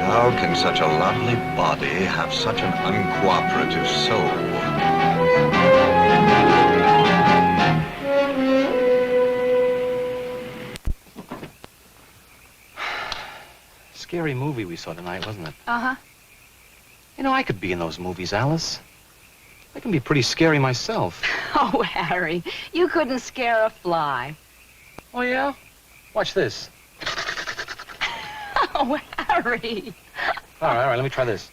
How can such a lovely body have such an uncooperative soul? Scary movie we saw tonight, wasn't it? Uh-huh. You know, I could be in those movies, Alice. I can be pretty scary myself. Oh, Harry, you couldn't scare a fly. Oh, yeah? Watch this. Oh, Harry. All right, let me try this.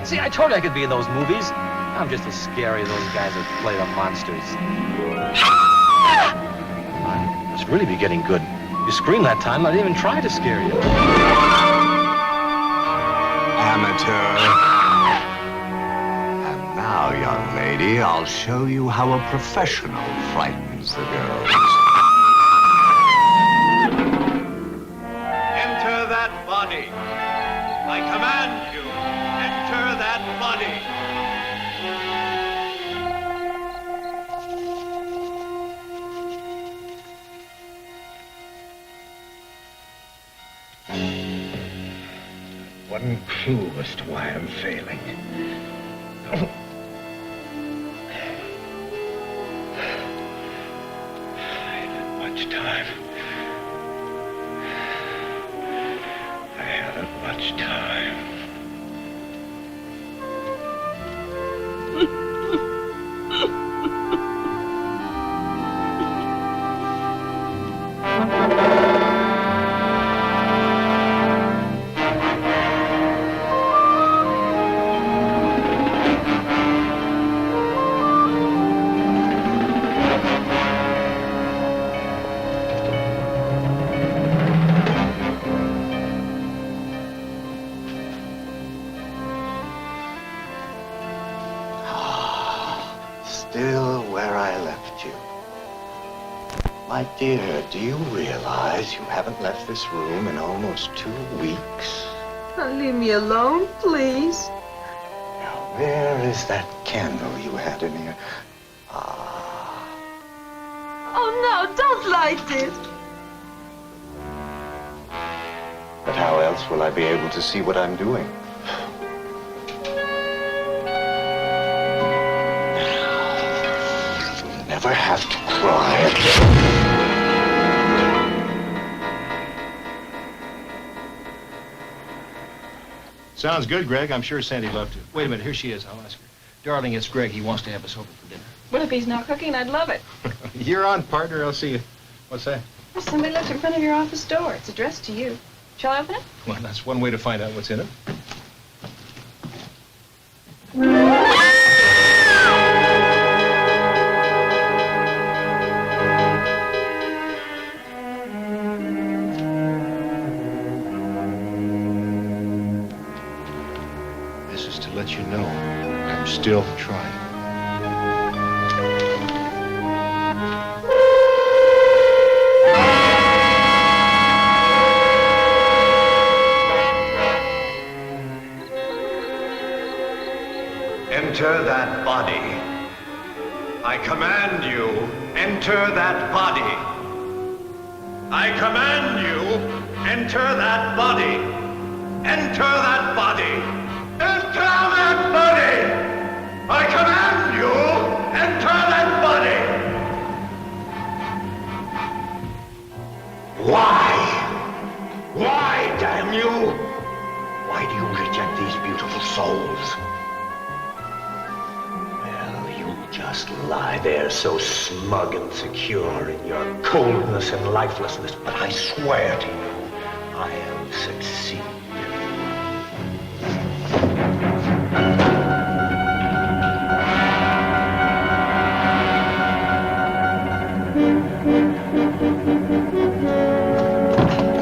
See, I told you I could be in those movies. I'm just as scary as those guys that play the monsters. I must really be getting good. You screamed that time, I didn't even try to scare you. Amateur. And now, young lady, I'll show you how a professional frightens the girls. Enter that body. I command you, enter that body. One clue as to why I'm failing. I haven't much time. I haven't much time. still where I left you. My dear, do you realize you haven't left this room in almost 2 weeks? Now leave me alone, please. Now, where is that candle you had in here? Oh, no, don't light it. But how else will I be able to see what I'm doing? You'll never have to cry again. Sounds good, Greg. I'm sure Sandy'd love to. Wait a minute, here she is. I'll ask her. Darling, it's Greg. He wants to have us over for dinner. Well, if he's not cooking, I'd love it. You're on, partner. I'll see you. What's that? There's somebody left in front of your office door. It's addressed to you. Shall I open it? Well, that's one way to find out what's in it. This is to let you know I'm still trying. Enter that body. I command you, enter that body. I command you, enter that body. Enter that body. Enter that body. I command you, enter that body. Why? Why, damn you? Why do you reject these beautiful souls? Just lie there so smug and secure in your coldness and lifelessness. But I swear to you, I'll succeed.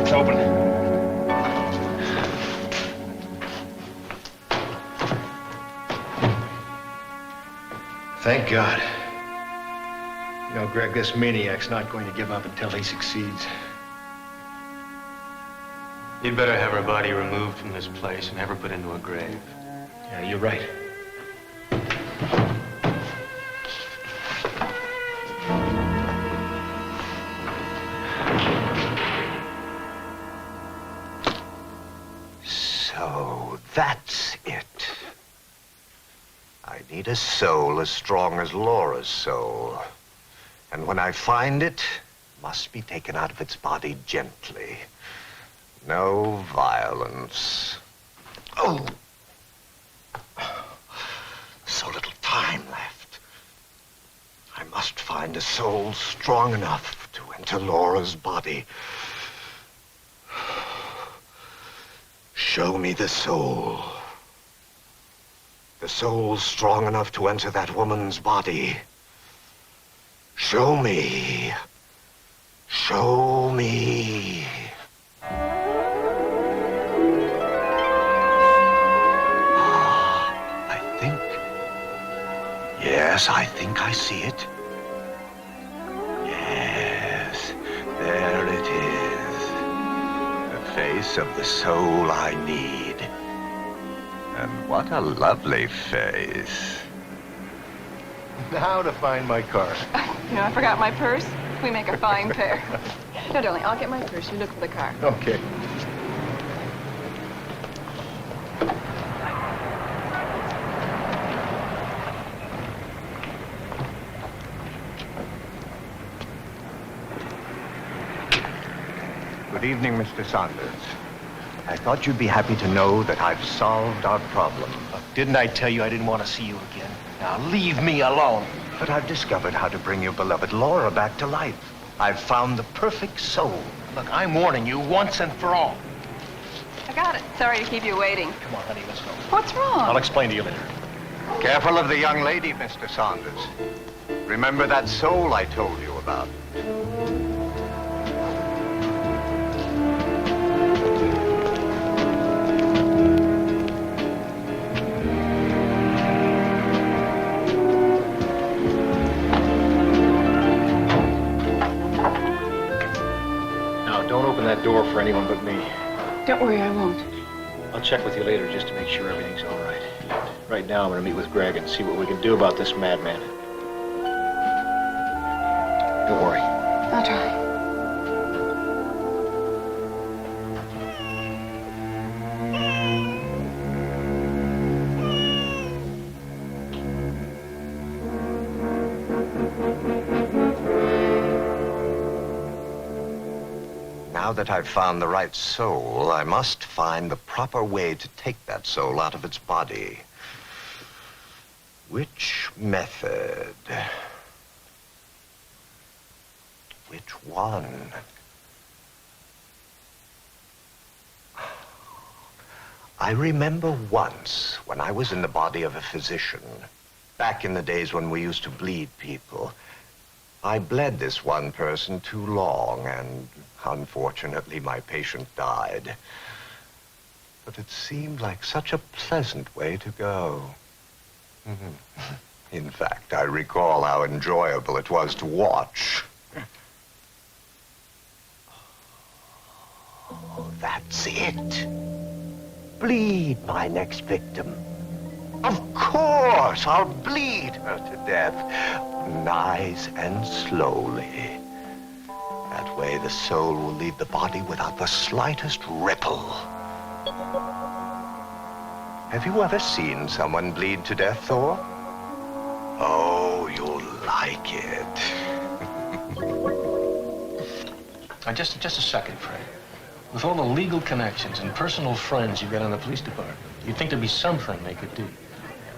It's open. Thank God. You know, Greg, this maniac's not going to give up until he succeeds. You'd better have her body removed from this place and have her put into a grave. Yeah, you're right. So that's it. I need a soul as strong as Laura's soul. And when I find it, it must be taken out of its body gently. No violence. Oh! So little time left. I must find a soul strong enough to enter Laura's body. Show me the soul. The soul strong enough to enter that woman's body. Show me. Show me. Yes, I think I see it. Yes, there it is. The face of the soul I need. And what a lovely face. Now to find my car. You know, I forgot my purse. We make a fine pair. No, darling, I'll get my purse. You look for the car. Okay. Good evening, Mr. Saunders. I thought you'd be happy to know that I've solved our problem. Didn't I tell you I didn't want to see you again? Now leave me alone. But I've discovered how to bring your beloved Laura back to life. I've found the perfect soul. Look, I'm warning you once and for all. I got it. Sorry to keep you waiting. Come on, honey, let's go. What's wrong? I'll explain to you later. Careful of the young lady, Mr. Saunders. Remember that soul I told you about. Don't worry, I won't. I'll check with you later just to make sure everything's all right. Right now, I'm going to meet with Greg and see what we can do about this madman. Don't worry. I'll try. Now that I've found the right soul, I must find the proper way to take that soul out of its body. Which method? Which one? I remember once when I was in the body of a physician, back in the days when we used to bleed people, I bled this one person too long, and unfortunately my patient died. But it seemed like such a pleasant way to go. In fact, I recall how enjoyable it was to watch. Oh, that's it. Bleed my next victim. Of course, I'll bleed her to death. Nice and slowly. That way the soul will leave the body without the slightest ripple. Have you ever seen someone bleed to death, Thor? Oh, you'll like it. Just a second, Fred. With all the legal connections and personal friends you've got in the police department, you'd think there'd be something they could do.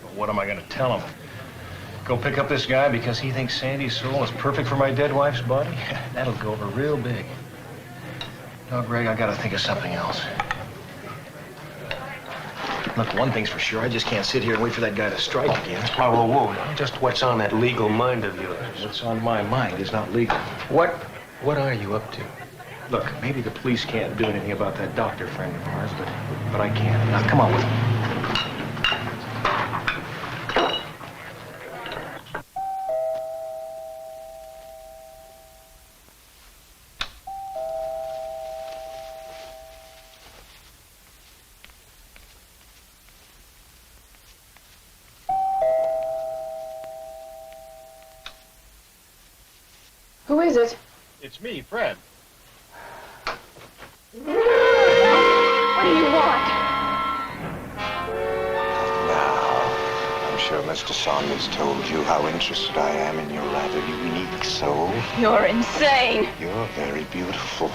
But what am I going to tell them? Go pick up this guy because he thinks Sandy's soul is perfect for my dead wife's body? That'll go over real big. No, Greg, I got to think of something else. Look, one thing's for sure. I just can't sit here and wait for that guy to strike again. Whoa, whoa. Just what's on that legal mind of yours? What's on my mind is not legal. What are you up to? Look, maybe the police can't do anything about that doctor friend of ours, but I can. Now, come on with me. Who is it? It's me, Fred. What do you want? Now, I'm sure Mr. Saunders told you how interested I am in your rather unique soul. You're insane. You're very beautiful.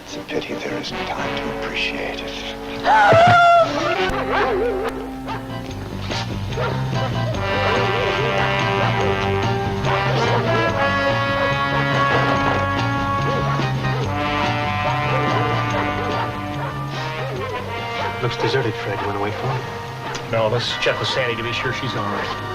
It's a pity there isn't time to appreciate it. Looks deserted, Fred. You want to wait for him? No, let's check with Sandy to be sure she's all right.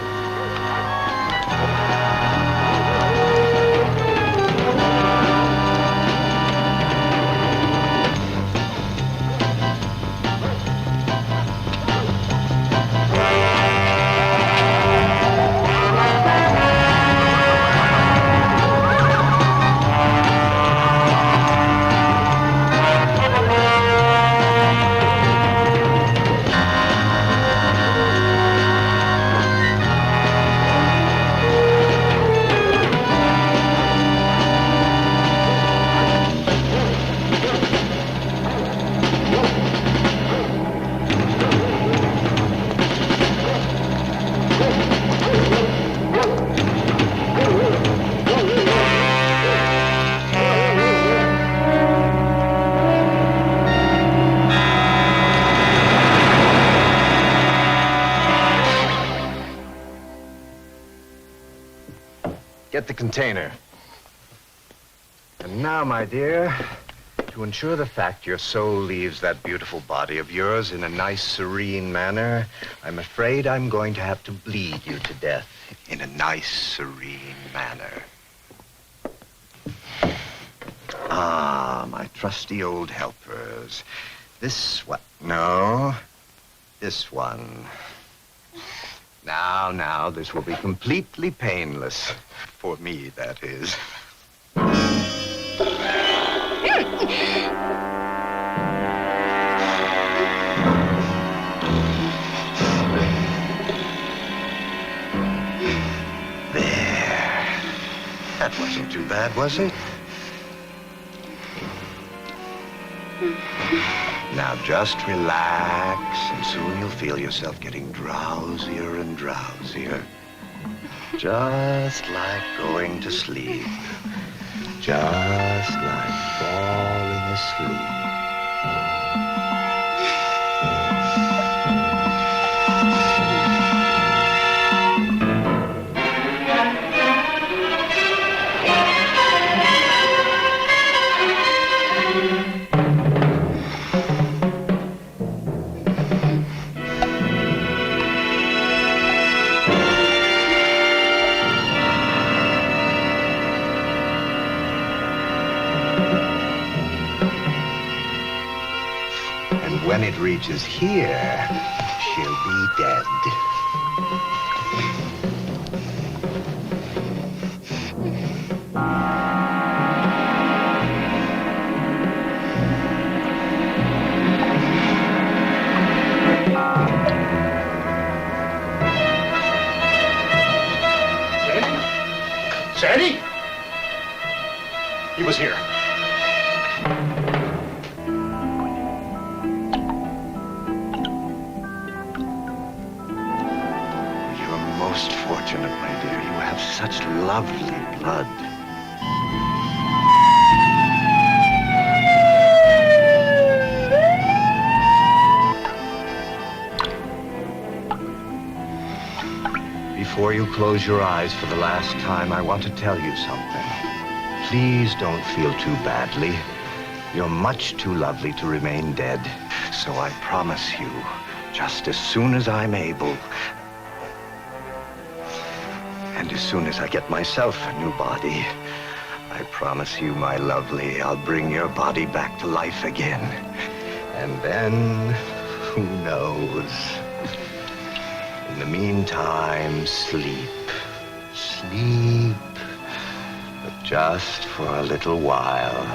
Get the container. And now, my dear, to ensure the fact your soul leaves that beautiful body of yours in a nice, serene manner, I'm afraid I'm going to have to bleed you to death in a nice, serene manner. Ah, my trusty old helpers. This one. No, this one. Now, this will be completely painless. For me, that is. That wasn't too bad, was it? Now just relax, and soon you'll feel yourself getting drowsier and drowsier. Just like going to sleep. Just like falling asleep. When it reaches here, she'll be dead. Sandy? He was here. Most fortunate, my dear. You have such lovely blood. Before you close your eyes for the last time, I want to tell you something. Please don't feel too badly. You're much too lovely to remain dead. So I promise you, just as soon as I'm able, and as soon as I get myself a new body, I promise you, my lovely, I'll bring your body back to life again. And then, who knows? In the meantime, sleep. Sleep. But just for a little while.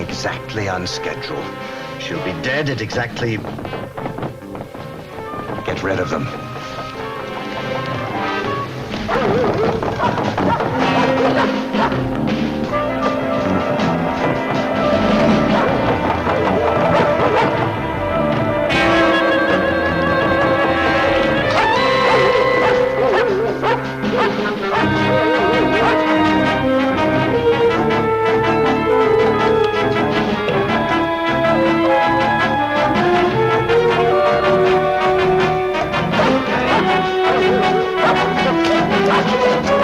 Exactly on schedule. She'll be dead at exactly... Get rid of them. Thank you.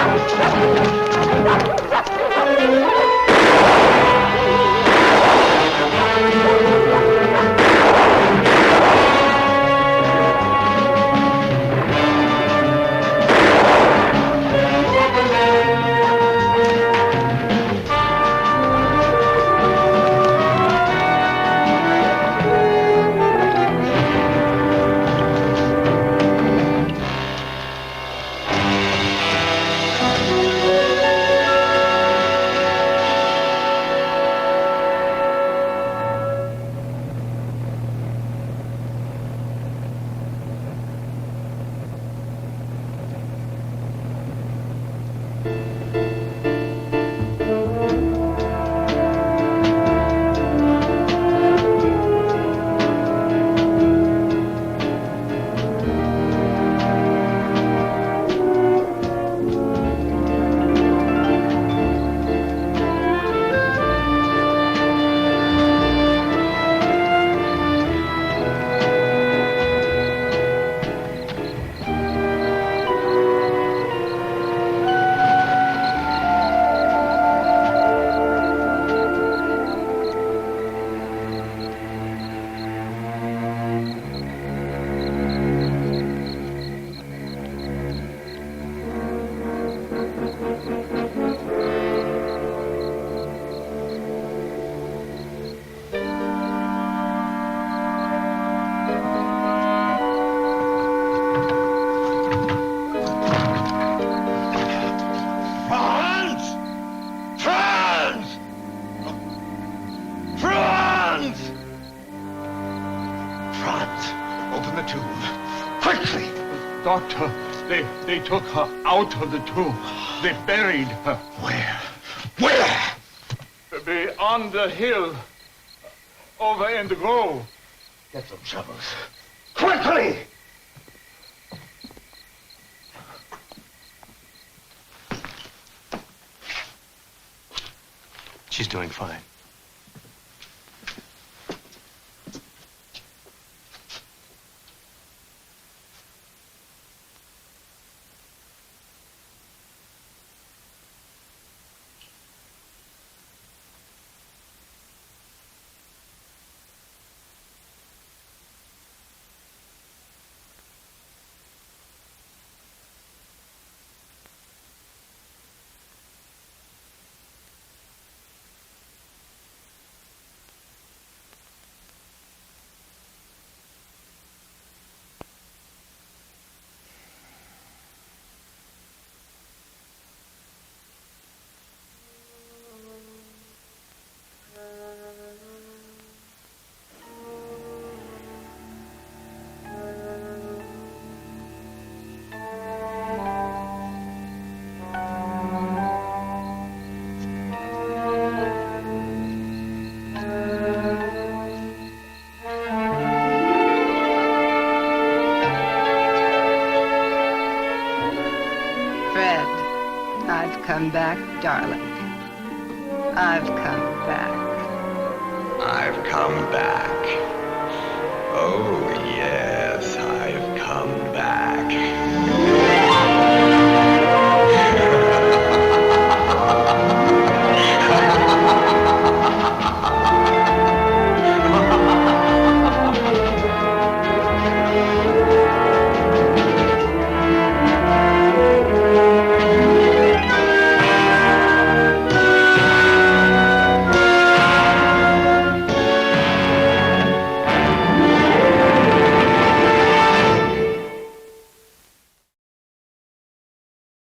Doctor, they took her out of the tomb. They buried her. Where? Where? Beyond the hill. Over in the grove. Get some shovels. Quickly! She's doing fine. Fred, I've come back, darling. I've come back. I've come back. Oh, yes, I've come back.